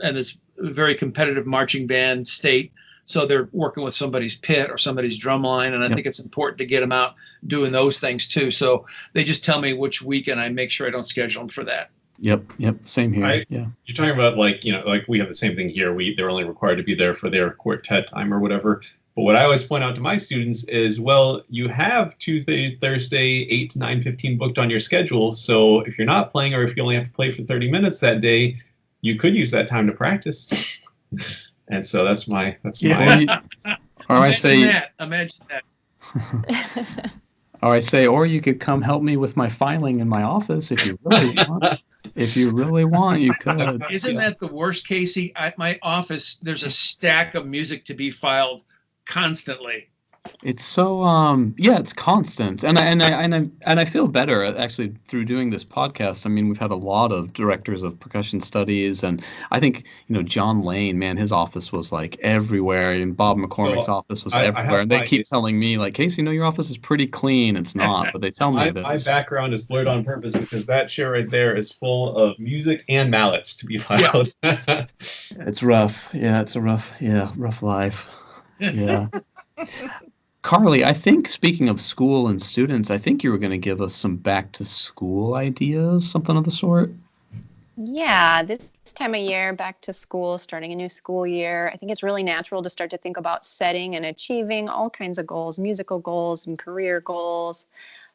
S2: very competitive marching band state. So they're working with somebody's pit or somebody's drum line, and I think it's important to get them out doing those things too. So they just tell me which week, and I make sure I don't schedule them for that.
S1: Yep. Same here. Yeah.
S5: You're talking about like we have the same thing here. They're only required to be there for their quartet time or whatever. But what I always point out to my students is, well, you have Tuesday, Thursday, 8 to 9:15 booked on your schedule. So if you're not playing, or if you only have to play for 30 minutes that day, you could use that time to practice. And so that's my.
S1: Or I say,
S2: imagine that.
S1: Or I say, or you could come help me with my filing in my office if you really want. If you really want, you could.
S2: Isn't that the worst, Casey? At my office, there's a stack of music to be filed constantly.
S1: It's so yeah, it's constant. And I feel better actually through doing this podcast. I mean, we've had a lot of directors of percussion studies, and I think, John Lane, man, his office was like everywhere, and Bob McCormick's office was everywhere. And they keep telling me like, Casey, your office is pretty clean. It's not, but they tell me it is.
S5: My background is blurred on purpose because that chair right there is full of music and mallets to be filed.
S1: Yeah. It's rough. Yeah, it's a rough life. Yeah. Karli, I think, speaking of school and students, I think you were going to give us some back to school ideas, something of the sort.
S3: Yeah, this time of year, back to school, starting a new school year, I think it's really natural to start to think about setting and achieving all kinds of goals, musical goals and career goals.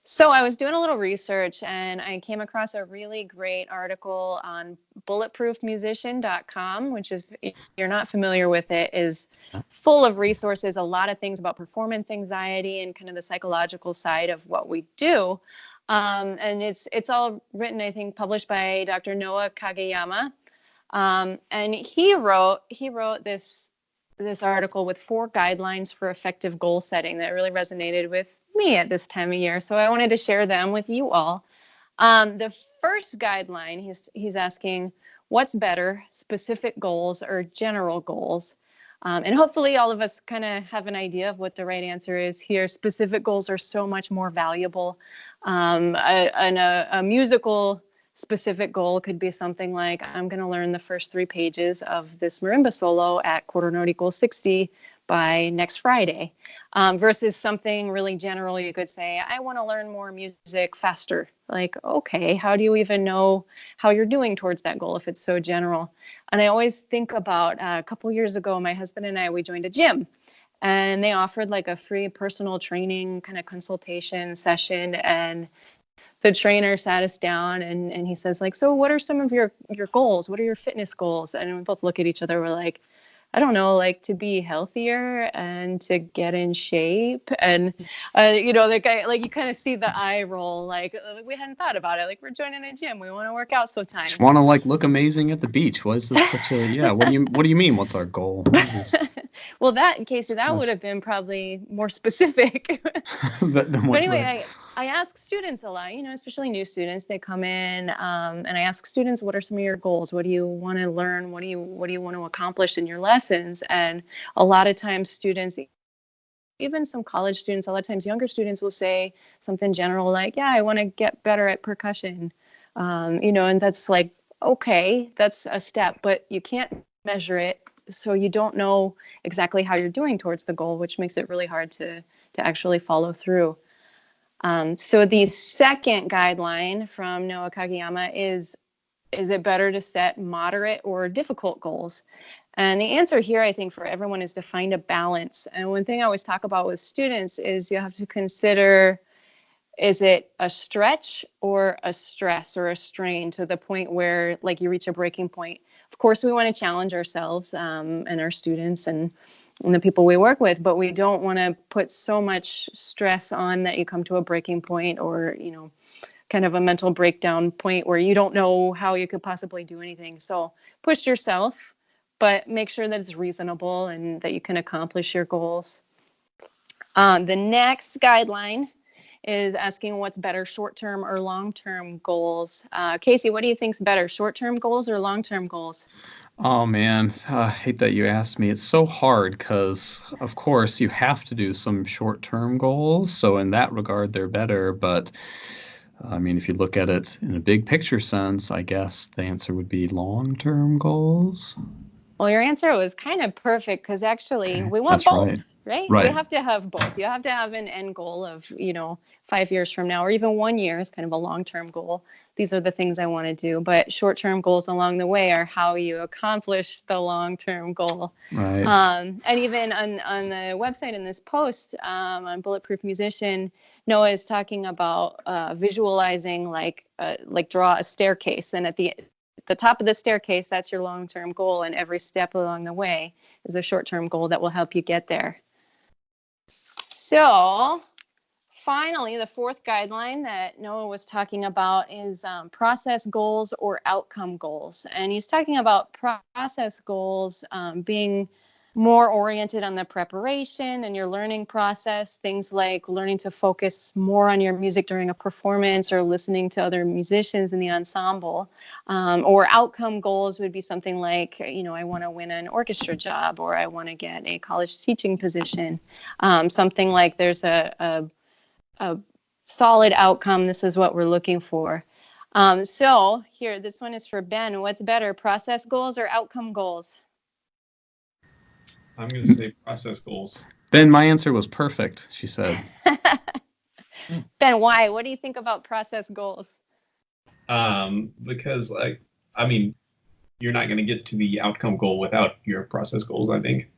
S3: So I was doing a little research and I came across a really great article on bulletproofmusician.com, which is, if you're not familiar with it, is full of resources, a lot of things about performance anxiety and kind of the psychological side of what we do. And it's all written, I think, published by Dr. Noah Kageyama. And he wrote this article with 4 guidelines for effective goal setting that really resonated with me at this time of year. So I wanted to share them with you all. The first guideline, he's asking, what's better, specific goals or general goals? And hopefully all of us kind of have an idea of what the right answer is here. Specific goals are so much more valuable. A musical specific goal could be something like, I'm going to learn the first 3 pages of this marimba solo at quarter note equals 60 by next Friday, versus something really general. You could say, I want to learn more music faster. Like, okay, how do you even know how you're doing towards that goal if it's so general? And I always think about a couple years ago, my husband and I, we joined a gym, and they offered like a free personal training kind of consultation session. And the trainer sat us down and he says, like, so what are some of your goals? What are your fitness goals? And we both look at each other. We're like, I don't know, like to be healthier and to get in shape. And, the guy, like, you kind of see the eye roll, like we hadn't thought about it. Like, we're joining a gym. We want to work out sometimes.
S1: Just want to like look amazing at the beach. Why is this such a, yeah, what do you mean? What's our goal?
S3: Well, in case that would have been probably more specific. But anyway, I ask students a lot, especially new students. They come in and I ask students, what are some of your goals? What do you want to learn? What do you want to accomplish in your lessons? And a lot of times students, even some college students, a lot of times younger students will say something general like, yeah, I want to get better at percussion. And that's like, okay, that's a step, but you can't measure it. So you don't know exactly how you're doing towards the goal, which makes it really hard to actually follow through. So the second guideline from Noah Kageyama is it better to set moderate or difficult goals? And the answer here, I think, for everyone is to find a balance. And one thing I always talk about with students is you have to consider, is it a stretch or a stress or a strain to the point where like you reach a breaking point? Of course, we want to challenge ourselves and our students and the people we work with, but we don't want to put so much stress on that you come to a breaking point or, kind of a mental breakdown point where you don't know how you could possibly do anything. So push yourself, but make sure that it's reasonable and that you can accomplish your goals. The next guideline is asking what's better, short-term or long-term goals. Casey, what do you think's better, short-term goals or long-term goals?
S1: Oh man, I hate that you asked me. It's so hard because, of course, you have to do some short-term goals. So in that regard, they're better. But I mean, if you look at it in a big picture sense, I guess the answer would be long-term goals.
S3: Well, your answer was kind of perfect because actually we want both, right? We have to have both. You have to have an end goal of, 5 years from now, or even 1 year is kind of a long-term goal. These are the things I want to do. But short-term goals along the way are how you accomplish the long-term goal.
S1: Right.
S3: And even on the website in this post on Bulletproof Musician, Noah is talking about visualizing like draw a staircase, and at the top of the staircase, that's your long-term goal, and every step along the way is a short-term goal that will help you get there. So finally, the fourth guideline that Noah was talking about is process goals or outcome goals. And he's talking about process goals being more oriented on the preparation and your learning process, things like learning to focus more on your music during a performance or listening to other musicians in the ensemble. Or outcome goals would be something like, you know, I want to win an orchestra job, or I want to get a college teaching position. Something like there's a solid outcome. This is what we're looking for. So here, this one is for Ben. What's better, process goals or outcome goals?
S5: I'm going to say process goals.
S1: Ben, my answer was perfect, she said.
S3: Ben, why? What do you think about process goals?
S5: Because, like, I mean, you're not going to get to the outcome goal without your process goals, I think.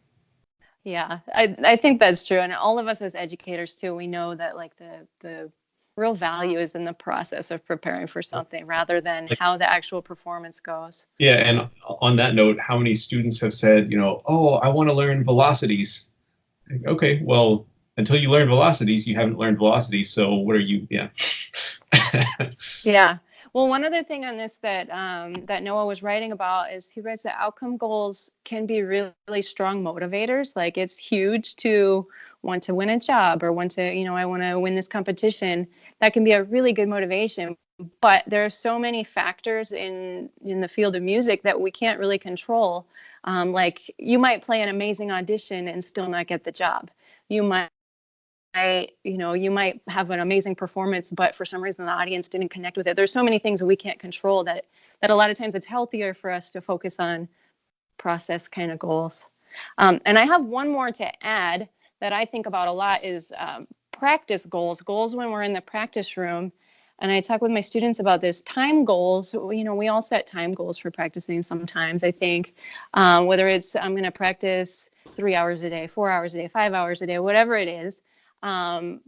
S3: Yeah, I think that's true. And all of us as educators, too, we know that, like, the real value is in the process of preparing for something rather than how the actual performance goes.
S5: Yeah, and on that note, how many students have said, you know, oh, I want to learn velocities. Okay, well, until you learn velocities, you haven't learned velocities. So what are you? Yeah.
S3: Yeah. Well, one other thing on this that that Noah was writing about is he writes that outcome goals can be really strong motivators. Like, it's huge to want to win a job or want to, you know, I want to win this competition. That can be a really good motivation. But there are so many factors in the field of music that we can't really control. Like, you might play an amazing audition and still not get the job. You might have an amazing performance, but for some reason the audience didn't connect with it. There's so many things we can't control that a lot of times it's healthier for us to focus on process kind of goals. And I have one more to add that I think about a lot is practice goals when we're in the practice room. And I talk with my students about this. Time goals, you know, we all set time goals for practicing sometimes, I think, whether it's I'm going to practice 3 hours a day, 4 hours a day, 5 hours a day, whatever it is.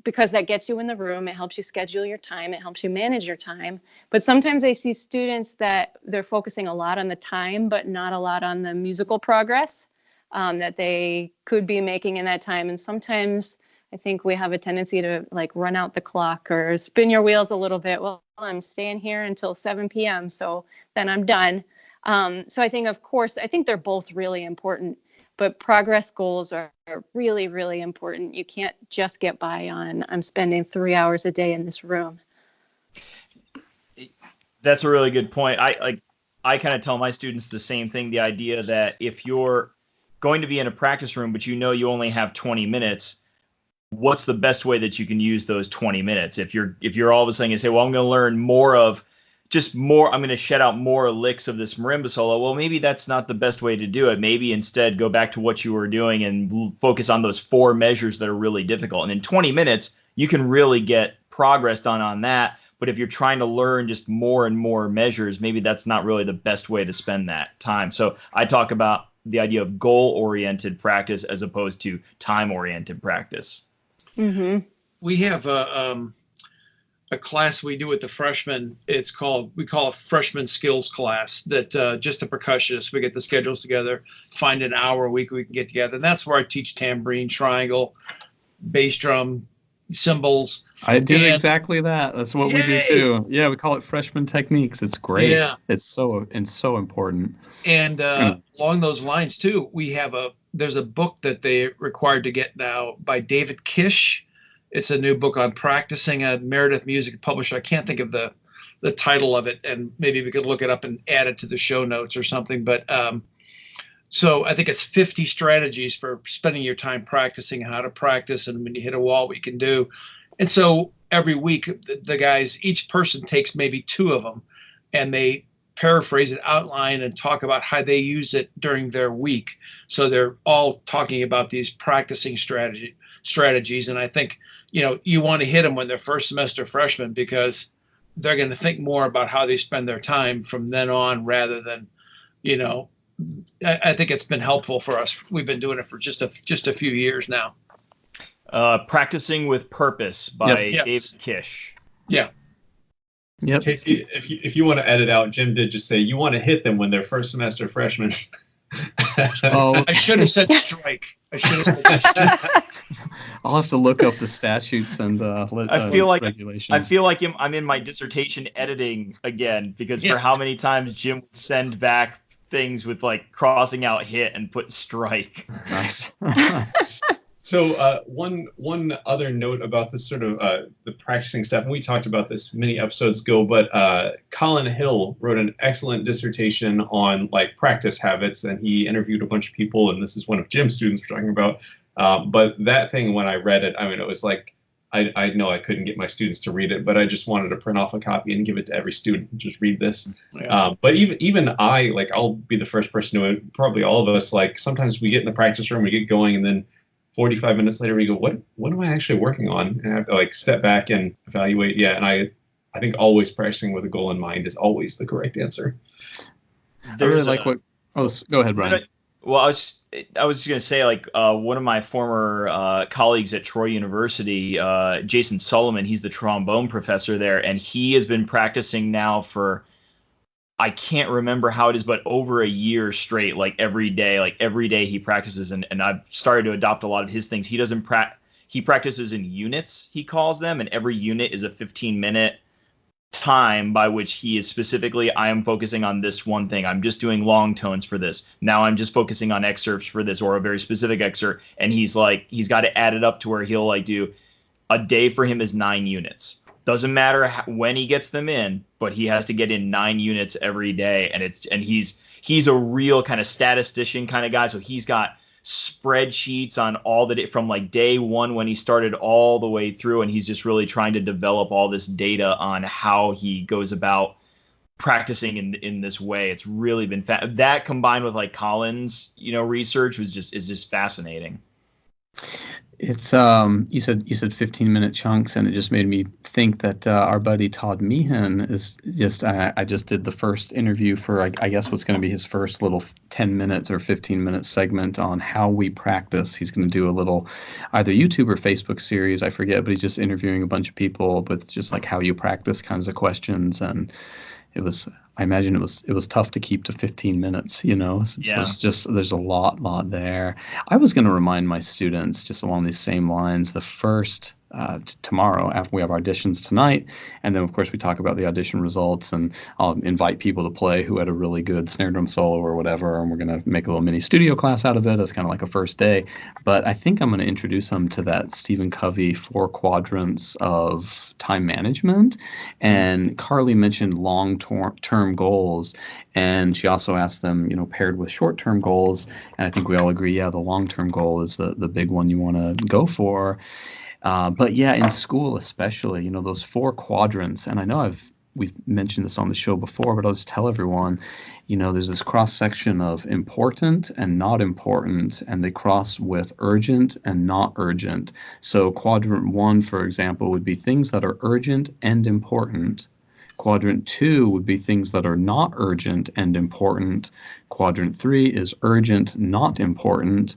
S3: Because that gets you in the room. It helps you schedule your time. It helps you manage your time. But sometimes I see students that they're focusing a lot on the time, but not a lot on the musical progress that they could be making in that time. And sometimes I think we have a tendency to, like, run out the clock or spin your wheels a little bit. Well, I'm staying here until 7 p.m., so then I'm done. So I think, of course, I think they're both really important. But progress goals are really, really important. You can't just get by on, I'm spending 3 hours a day in this room.
S4: That's a really good point. I kind of tell my students the same thing, the idea that if you're going to be in a practice room, but you know you only have 20 minutes, what's the best way that you can use those 20 minutes? If you're all of a sudden you say, well, I'm going to learn I'm going to shed out more licks of this marimba solo. Well, maybe that's not the best way to do it. Maybe instead go back to what you were doing and focus on those 4 measures that are really difficult. And in 20 minutes, you can really get progress done on that. But if you're trying to learn just more and more measures, maybe that's not really the best way to spend that time. So I talk about the idea of goal-oriented practice as opposed to time-oriented practice.
S3: Mm-hmm.
S2: We have a class we do with the freshmen. We call it freshman skills class, that just the percussionists, we get the schedules together, find an hour a week we can get together. And that's where I teach tambourine, triangle, bass drum, cymbals.
S1: I do exactly that. That's what we do too. Yeah, we call it freshman techniques. It's great. Yeah. It's so important.
S2: And along those lines too, there's a book that they required to get now by David Kish. It's a new book on practicing at Meredith Music Publisher. I can't think of the title of it, and maybe we could look it up and add it to the show notes or something. But so I think it's 50 strategies for spending your time practicing how to practice, and when you hit a wall, what you can do. And so every week, the guys, each person takes maybe 2 of them, and they paraphrase it, outline, and talk about how they use it during their week. So they're all talking about these practicing strategies. And I think, you know, you want to hit them when they're first semester freshmen, because they're going to think more about how they spend their time from then on, rather than, you know, I think it's been helpful for us. We've been doing it for just a few years now.
S4: Practicing with Purpose by David Kish.
S2: Yeah.
S1: Yep.
S5: Casey, if you want to edit out, Jim did just say you want to hit them when they're first semester freshmen.
S1: Oh,
S2: I should have said strike. I should have said
S1: I'll have to look up the statutes and regulations.
S4: I feel like I'm in my dissertation editing again because for how many times Jim would send back things with like crossing out hit and put strike.
S1: Nice.
S5: So one other note about this sort of the practicing stuff, and we talked about this many episodes ago, but Colin Hill wrote an excellent dissertation on like practice habits, and he interviewed a bunch of people, and this is one of Jim's students we're talking about. But that thing, when I read it, I mean, it was like, I know I couldn't get my students to read it, but I just wanted to print off a copy and give it to every student and just read this. Yeah. But even I, like, I'll be the first person to, probably all of us, like sometimes we get in the practice room, we get going, and then 45 minutes later, we go, what am I actually working on? And I have to like step back and evaluate. Yeah. And I think always practicing with a goal in mind is always the correct answer.
S1: I really like what, go ahead, Brian.
S4: Well, I was just going to say, like, one of my former colleagues at Troy University, Jason Solomon, he's the trombone professor there, and he has been practicing now for, I can't remember how it is, but over a year straight, like every day he practices, and I've started to adopt a lot of his things. He doesn't he practices in units, he calls them, and every unit is a 15-minute time by which he is specifically, I am focusing on this one thing. I'm just doing long tones for this. Now I'm just focusing on excerpts for this, or a very specific excerpt. And he's got to add it up to where he'll like do a day for him is 9 units. Doesn't matter when he gets them in, but he has to get in 9 units every day. And he's a real kind of statistician kind of guy. So he's got spreadsheets on all the from like day one when he started all the way through, and he's just really trying to develop all this data on how he goes about practicing in this way. It's really been that combined with like Colin's research is just fascinating.
S1: It's you said 15-minute chunks, and it just made me think that our buddy Todd Meehan is just I just did the first interview for I guess what's going to be his first little 10 minutes or 15-minute segment on how we practice. He's going to do a little either YouTube or Facebook series, I forget, but he's just interviewing a bunch of people with just like how you practice kinds of questions, and I imagine it was tough to keep to 15 minutes, Yeah. So there's a lot there. I was going to remind my students just along these same lines, the first tomorrow after we have auditions tonight, and then of course we talk about the audition results, and I'll invite people to play who had a really good snare drum solo or whatever, and we're going to make a little mini studio class out of it as kind of like a first day. But I think I'm going to introduce them to that Stephen Covey 4 quadrants of time management, and Karli mentioned long-term goals, and she also asked them, paired with short-term goals, and I think we all agree, the long-term goal is the big one you want to go for. But yeah, in school especially, those 4 quadrants, and I know we've mentioned this on the show before, but I'll just tell everyone, there's this cross-section of important and not important, and they cross with urgent and not urgent. So quadrant 1, for example, would be things that are urgent and important. Quadrant 2 would be things that are not urgent and important. Quadrant 3 is urgent, not important.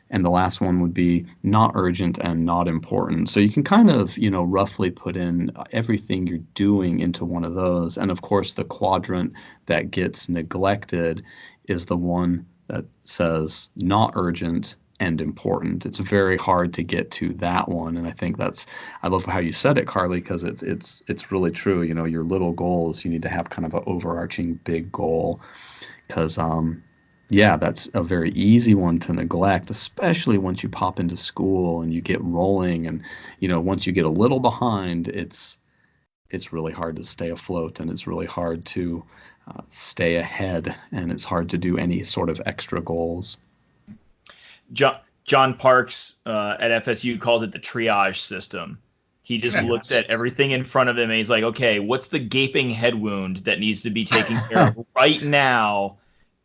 S1: And the last one would be not urgent and not important. So you can kind of, roughly put in everything you're doing into one of those. And of course, the quadrant that gets neglected is the one that says not urgent and important. It's very hard to get to that one. And I think I love how you said it, Karli, because it's really true. Your little goals, you need to have kind of an overarching big goal, because that's a very easy one to neglect, especially once you pop into school and you get rolling. And, once you get a little behind, it's really hard to stay afloat, and it's really hard to stay ahead, and it's hard to do any sort of extra goals.
S4: John Parks at FSU calls it the triage system. He just looks at everything in front of him, and he's like, okay, what's the gaping head wound that needs to be taken care of right now?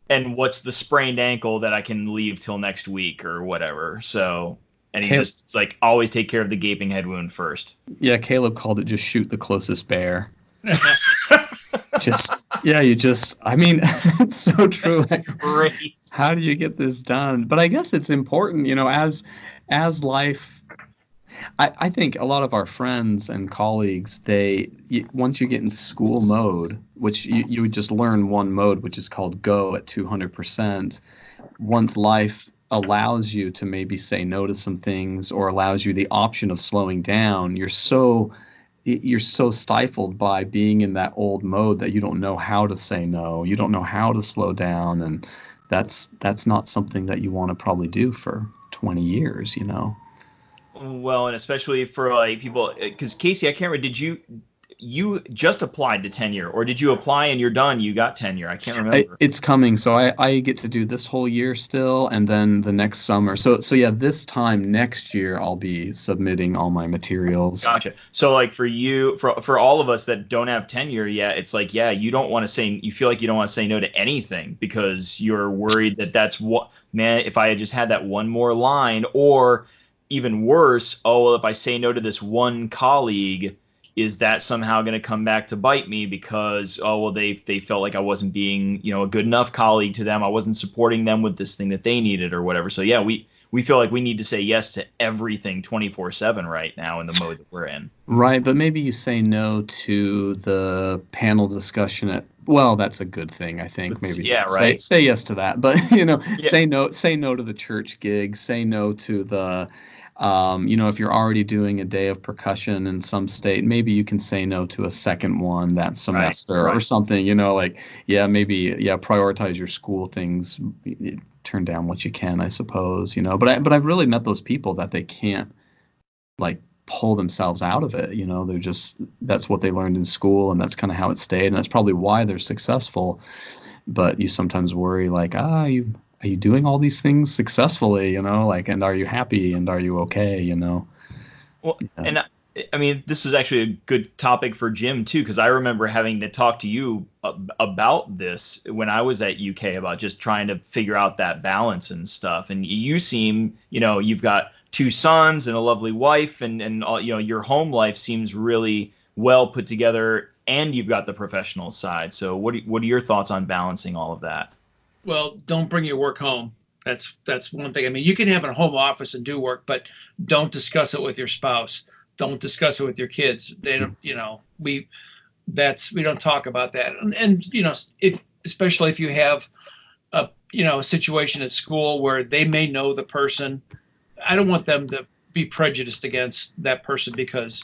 S4: And what's the sprained ankle that I can leave till next week or whatever? So, and it's like, always take care of the gaping head wound first.
S1: Yeah, Caleb called it just shoot the closest bear. It's so true.
S4: That's great.
S1: How do you get this done? But I guess it's important, as life, I think a lot of our friends and colleagues, once you get in school mode, which you would just learn one mode, which is called Go at 200%. Once life allows you to maybe say no to some things or allows you the option of slowing down, you're so stifled by being in that old mode that you don't know how to say no. You don't know how to slow down, and that's not something that you want to probably do for 20 years, you know.
S4: Well, and especially for like people, because Casey, I can't remember. Did you just applied to tenure, or did you apply and you're done? You got tenure. I can't remember.
S1: It's coming, so I get to do this whole year still, and then the next summer. So yeah, this time next year I'll be submitting all my materials.
S4: Gotcha. So like for you, for all of us that don't have tenure yet, it's like, yeah, you feel like you don't want to say no to anything because you're worried that that's what, man, if I had just had that one more line, or even worse, oh, well, if I say no to this one colleague, is that somehow going to come back to bite me because, oh, well, they felt like I wasn't being, a good enough colleague to them. I wasn't supporting them with this thing that they needed or whatever. So yeah, we feel like we need to say yes to everything 24/7 right now in the mode that we're in.
S1: Right, but maybe you say no to the panel discussion well, that's a good thing, I think. Maybe
S4: yeah, right.
S1: Say yes to that, but say no to the church gig, say no to the if you're already doing a day of percussion in some state, maybe you can say no to a second one that semester or something, prioritize your school things, turn down what you can, I suppose, but I've really met those people that they can't like pull themselves out of it. They're just, that's what they learned in school and that's kind of how it stayed. And that's probably why they're successful. But you sometimes worry like, are you doing all these things successfully, and are you happy and are you okay,
S4: Well, yeah. And I mean, this is actually a good topic for Jim too, because I remember having to talk to you about this when I was at UK about just trying to figure out that balance and stuff. And you seem, you've got 2 sons and a lovely wife, and all, your home life seems really well put together, and you've got the professional side. So what are your thoughts on balancing all of that?
S2: Well, don't bring your work home. That's one thing. I mean, you can have a home office and do work, but don't discuss it with your spouse. Don't discuss it with your kids. They don't, we don't talk about that. And especially if you have a situation at school where they may know the person, I don't want them to be prejudiced against that person because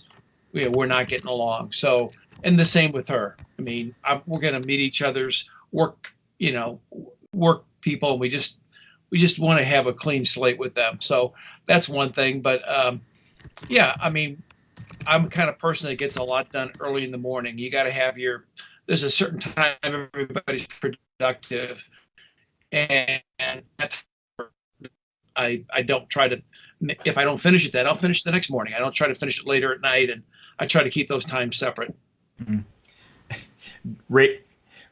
S2: we're not getting along. So, and the same with her. I mean, we're going to meet each other's work people, and we just want to have a clean slate with them. So that's one thing. But I mean, I'm the kind of person that gets a lot done early in the morning. You got to have there's a certain time everybody's productive, and I don't try to, if I don't finish it then, I'll finish it the next morning. I don't try to finish it later at night, and I try to keep those times separate.
S4: Mm-hmm.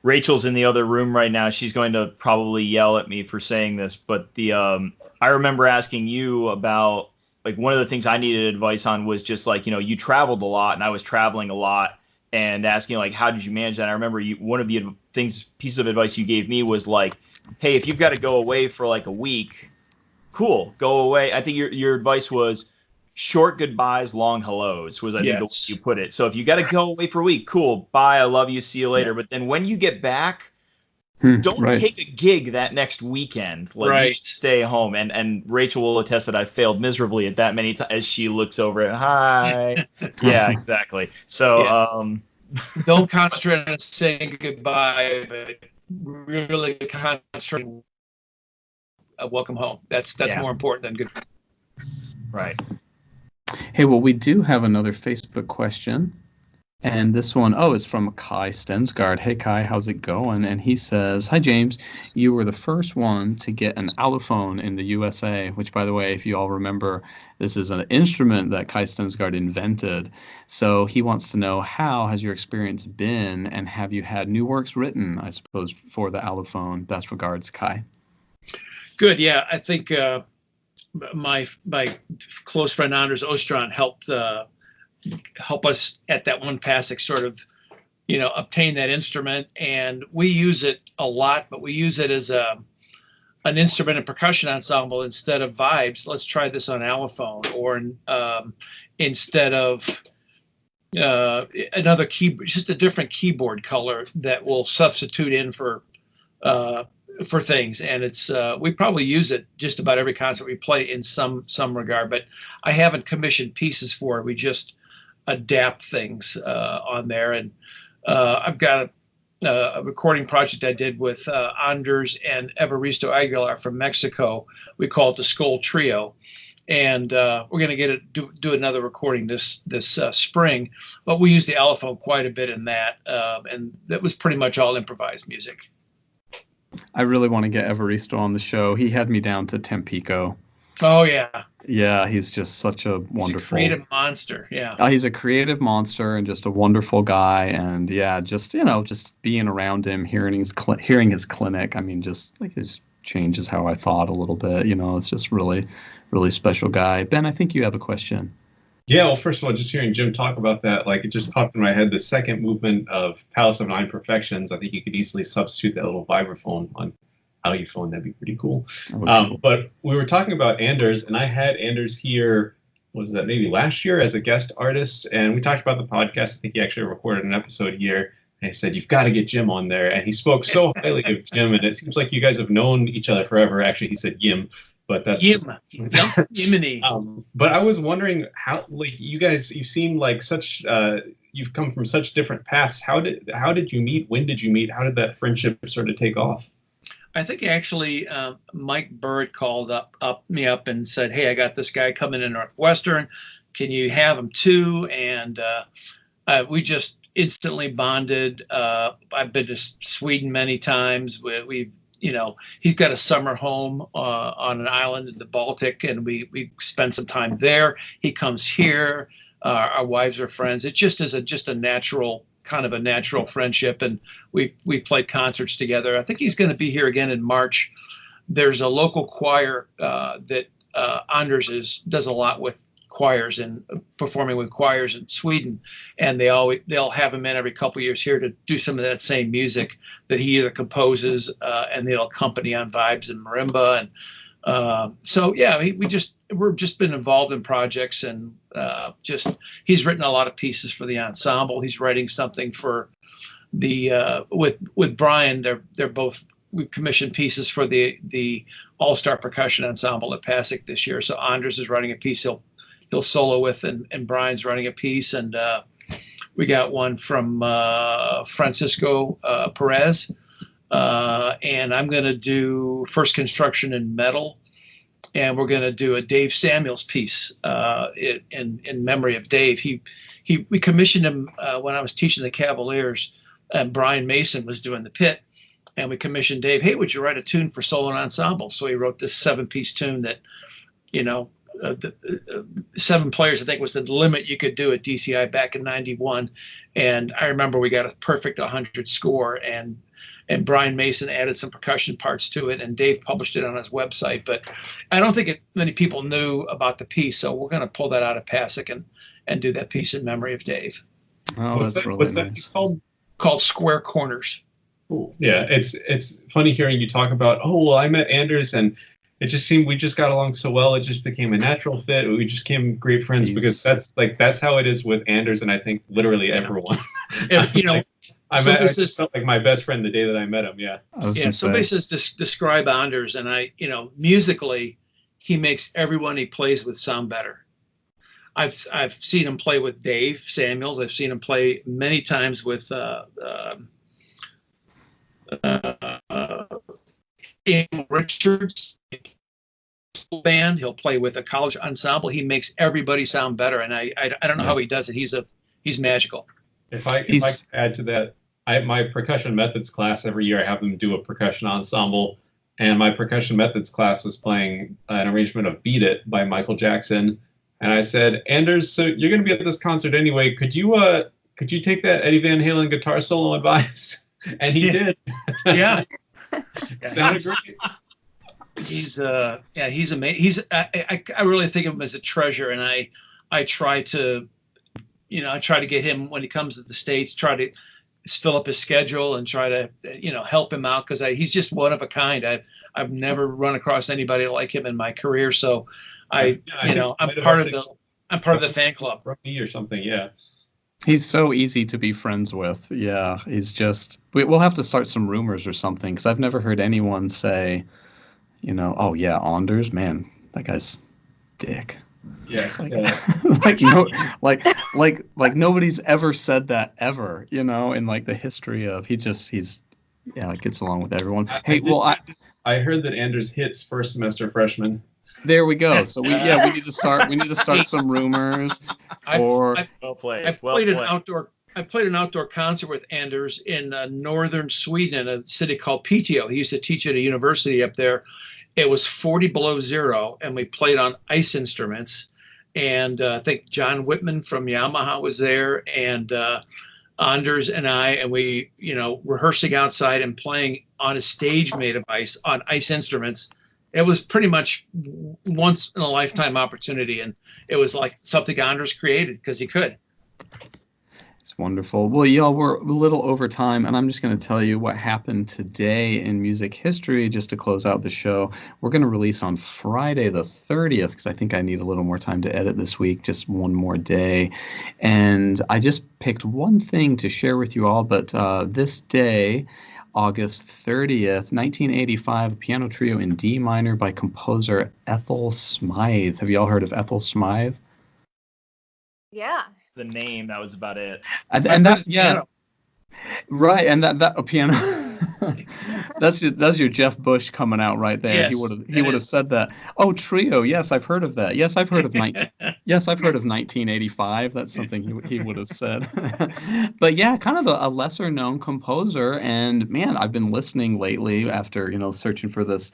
S4: Rachel's in the other room right now. She's going to probably yell at me for saying this, but I remember asking you about, like, one of the things I needed advice on was just like, you traveled a lot and I was traveling a lot, and asking like, how did you manage that? I remember one of the pieces of advice you gave me was like, hey, if you've got to go away for like a week, cool, go away. I think your advice was short goodbyes, long hellos was, I think, the way you put it. So if you got to go away for a week, cool, bye, I love you, see you later. But then when you get back, don't take a gig that next weekend. Like, you should stay home. And Rachel will attest that I failed miserably at that many times as she looks over it. Hi. Yeah, exactly. So
S2: don't concentrate on saying goodbye, but really concentrate on welcome home. That's more important than good.
S4: Right.
S1: Hey, well, we do have another Facebook question, and this one, is from Kai Stensgaard. Hey, Kai, how's it going? And he says, hi, James. You were the first one to get an Aluphone in the USA, which, by the way, if you all remember, this is an instrument that Kai Stensgaard invented. So he wants to know, how has your experience been, and have you had new works written, I suppose, for the Aluphone? Best regards, Kai.
S2: Good, yeah. I think my close friend Anders Astrand helped us at that one passage sort of, obtain that instrument, and we use it a lot, but we use it as an instrument and percussion ensemble instead of vibes. Let's try this on Aluphone, or instead of another keyboard, just a different keyboard color that will substitute in for things. And it's we probably use it just about every concert we play in some regard, but I haven't commissioned pieces for it. We just adapt things on there. And I've got a recording project I did with Anders and Evaristo Aguilar from Mexico. We call it the Skull Trio. And we're going to do another recording this spring, but we use the Aluphone quite a bit in that, and that was pretty much all improvised music.
S1: I really want to get Evaristo on the show. He had me down to Tampico.
S2: Oh yeah.
S1: Yeah, he's just such a wonderful,
S2: he's a creative monster. Yeah.
S1: He's a creative monster and just a wonderful guy. And yeah, just just being around him, hearing his clinic. I mean, just like it changes how I thought a little bit. It's just really special guy. Ben, I think you have a question.
S5: Yeah, well, first of all, just hearing Jim talk about that, like it just popped in my head. The second movement of Palace of Nine Perfections, I think you could easily substitute that little vibraphone on Aluphone. That'd be pretty cool. Cool. But we were talking about Anders, and I had Anders here, was that maybe last year, as a guest artist, and we talked about the podcast. I think he actually recorded an episode here, and he said, you've got to get Jim on there. And he spoke so highly of Jim, and it seems like you guys have known each other forever. Actually, he said Yim. But that's
S2: Yiminy.
S5: But I was wondering how, like, you seem like such you've come from such different paths. How did you meet? When did you meet? How did that friendship sort of take off?
S2: I think actually Mike Bird called me up and said, hey, I got this guy coming in Northwestern. Can you have him too? And we just instantly bonded. I've been to Sweden many times. We've he's got a summer home on an island in the Baltic, and we spend some time there. He comes here. Our wives are friends. It just is a natural friendship, and we played concerts together. I think he's going to be here again in March. There's a local choir that Anders does a lot with choirs and performing with choirs in Sweden, and they'll have him in every couple of years here to do some of that same music that he either composes and they'll accompany on vibes and marimba. And so yeah, we're just been involved in projects, and he's written a lot of pieces for the ensemble. He's writing something for the with Brian. They're both, we commissioned pieces for the All-Star Percussion Ensemble at Passaic this year. So Anders is writing a piece he'll solo with, and Brian's writing a piece, and we got one from Francisco Perez, and I'm going to do First Construction in Metal, and we're going to do a Dave Samuels piece in memory of Dave. We commissioned him when I was teaching the Cavaliers, and Brian Mason was doing the pit, and we commissioned Dave, hey, would you write a tune for solo and ensemble? So he wrote this 7-piece tune that, the 7 players, I think, was the limit you could do at DCI back in '91. And I remember we got a perfect 100 score, and Brian Mason added some percussion parts to it, and Dave published it on his website. But I don't think many people knew about the piece, so we're going to pull that out of Passaic and do that piece in memory of Dave.
S1: Oh,
S5: what's that piece called?
S2: Called Square Corners.
S5: Cool. Yeah, it's funny hearing you talk about, oh, well, I met Anders, and it just seemed we just got along so well. It just became a natural fit. We just became great friends. Jeez. Because that's how it is with Anders, and I think literally everyone. I felt like my best friend the day that I met him. Yeah.
S2: Somebody says describe Anders, and musically, he makes everyone he plays with sound better. I've seen him play with Dave Samuels. I've seen him play many times with Ian Richards band. He'll play with a college ensemble. He makes everybody sound better, and I don't know how he does it. He's magical.
S5: If I add to that, my percussion methods class every year, I have them do a percussion ensemble, and my percussion methods class was playing an arrangement of "Beat It" by Michael Jackson, and I said, Anders, so you're going to be at this concert anyway. Could you take that Eddie Van Halen guitar solo on vibes? And he did.
S2: Yeah.
S5: Sounded great.
S2: He's amazing. I really think of him as a treasure, and I try to get him when he comes to the States, try to fill up his schedule and try to, help him out, because he's just one of a kind. I've never run across anybody like him in my career. So I'm part of the fan club.
S5: Me or something, yeah.
S1: He's so easy to be friends with. Yeah, he's just. We'll have to start some rumors or something, because I've never heard anyone say, oh yeah, Anders, man, that guy's dick.
S5: Yeah.
S1: like nobody's ever said that ever, in like the history of he's gets along with everyone.
S5: I heard that Anders hits first semester freshmen.
S1: There we go. So we need to start some rumors.
S2: I played an outdoor concert with Anders in northern Sweden, in a city called Piteå. He used to teach at a university up there. It was 40 below zero, and we played on ice instruments. And I think John Whitman from Yamaha was there, and Anders and I, and we, rehearsing outside and playing on a stage made of ice, on ice instruments. It was pretty much once in a lifetime opportunity, and it was like something Anders created because he could.
S1: It's wonderful. Well, y'all, we're a little over time, and I'm just going to tell you what happened today in music history just to close out the show. We're going to release on Friday the 30th, because I think I need a little more time to edit this week, just one more day. And I just picked one thing to share with you all, but this day, August 30th, 1985, a piano trio in D minor by composer Ethel Smyth. Have you all heard of Ethel Smyth?
S3: Yeah.
S4: The name, that was about it.
S1: And that, yeah, right. And that a piano. that's your Jeff Bush coming out right there.
S2: Yes,
S1: he would have said that. Oh, trio. Yes, I've heard of that. Yes, I've heard of 1985. That's something he would have said. But yeah, kind of a lesser known composer. And man, I've been listening lately after searching for this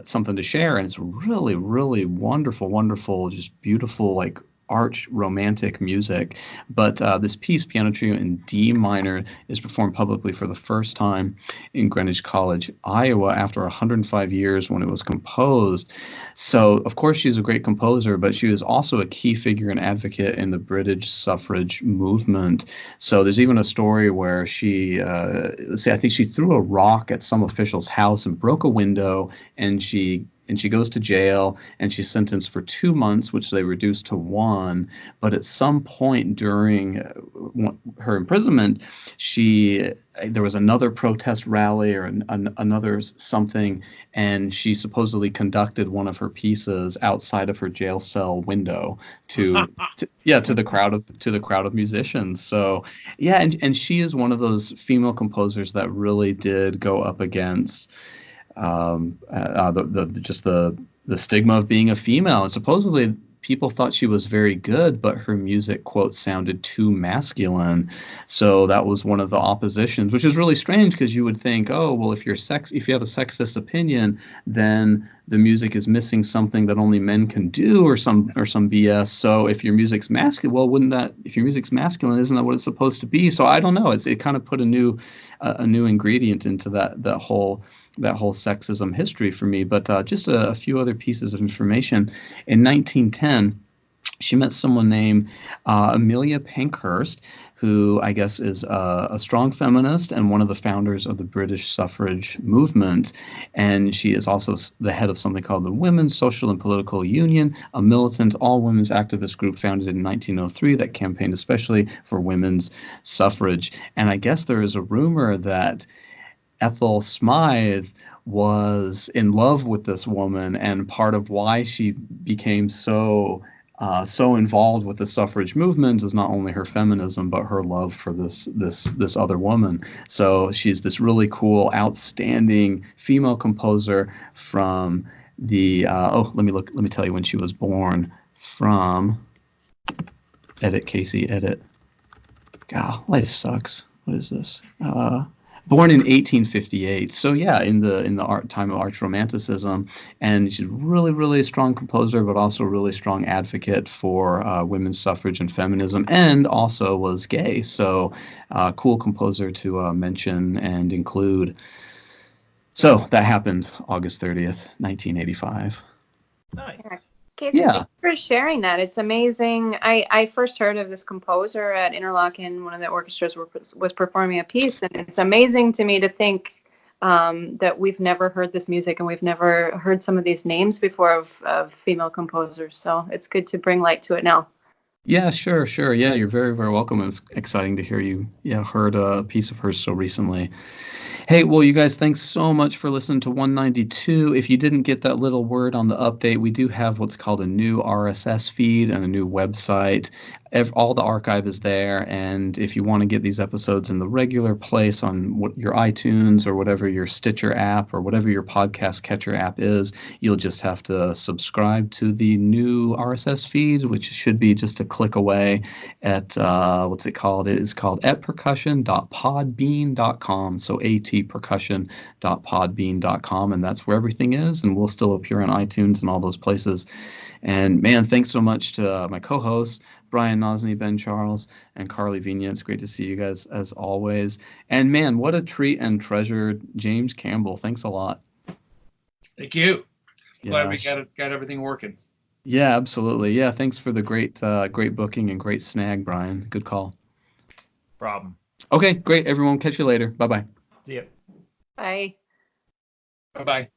S1: something to share, and it's really, really wonderful, just beautiful, like arch romantic music. But this piece, piano trio in D minor, is performed publicly for the first time in Greenwich College, Iowa, after 105 years when it was composed. So of course she's a great composer, but she was also a key figure and advocate in the British suffrage movement. So there's even a story where she I think she threw a rock at some official's house and broke a window, and she goes to jail, and she's sentenced for 2 months, which they reduced to 1. But at some point during her imprisonment, there was another protest rally or another something, and she supposedly conducted one of her pieces outside of her jail cell window to the crowd of musicians. So yeah, and she is one of those female composers that really did go up against the stigma of being a female. And supposedly people thought she was very good, but her music, quote, sounded too masculine. So that was one of the oppositions, which is really strange, because you would think, oh, well, if you have a sexist opinion, then the music is missing something that only men can do, or some BS. So if your music's masculine, well, if your music's masculine, isn't that what it's supposed to be? So I don't know. It kind of put a new ingredient into that whole sexism history for me. But just a few other pieces of information. In 1910, she met someone named Amelia Pankhurst, who I guess is a strong feminist and one of the founders of the British suffrage movement. And she is also the head of something called the Women's Social and Political Union, a militant all-women's activist group founded in 1903 that campaigned especially for women's suffrage. And I guess there is a rumor that Ethel Smyth was in love with this woman, and part of why she became so involved with the suffrage movement was not only her feminism, but her love for this other woman. So she's this really cool, outstanding female composer from the let me tell you when she was born. From edit. God, life sucks. What is this? Born in 1858, so yeah, in the time of arch romanticism, and she's really, really strong composer, but also a really strong advocate for women's suffrage and feminism, and also was gay. So, cool composer to mention and include. So that happened August 30th, 1985.
S4: Nice.
S3: Casey, thanks for sharing that. It's amazing. I first heard of this composer at Interlochen. One of the orchestras was performing a piece, and it's amazing to me to think that we've never heard this music and we've never heard some of these names before of female composers. So it's good to bring light to it now.
S1: Yeah, sure. Yeah, you're very, very welcome. It's exciting to hear you heard a piece of hers so recently. Hey, well, you guys, thanks so much for listening to 192. If you didn't get that little word on the update, we do have what's called a new RSS feed and a new website. All the archive is there, and if you want to get these episodes in the regular place on your iTunes or whatever your Stitcher app or whatever your podcast catcher app is, you'll just have to subscribe to the new RSS feed, which should be just a click away at, what's it called? It is called atpercussion.podbean.com, so atpercussion.podbean.com, and that's where everything is, and we'll still appear on iTunes and all those places. And man, thanks so much to my co-hosts, Brian Nosny, Ben Charles, and Karli Vigna. It's great to see you guys as always. And man, what a treat and treasure, James Campbell. Thanks a lot.
S2: Thank you. Glad we got everything working.
S1: Yeah, absolutely. Yeah, thanks for the great booking and great snag, Brian. Good call.
S4: Problem.
S1: Okay, great. Everyone, catch you later. Bye-bye.
S4: See ya.
S3: Bye.
S2: Bye-bye.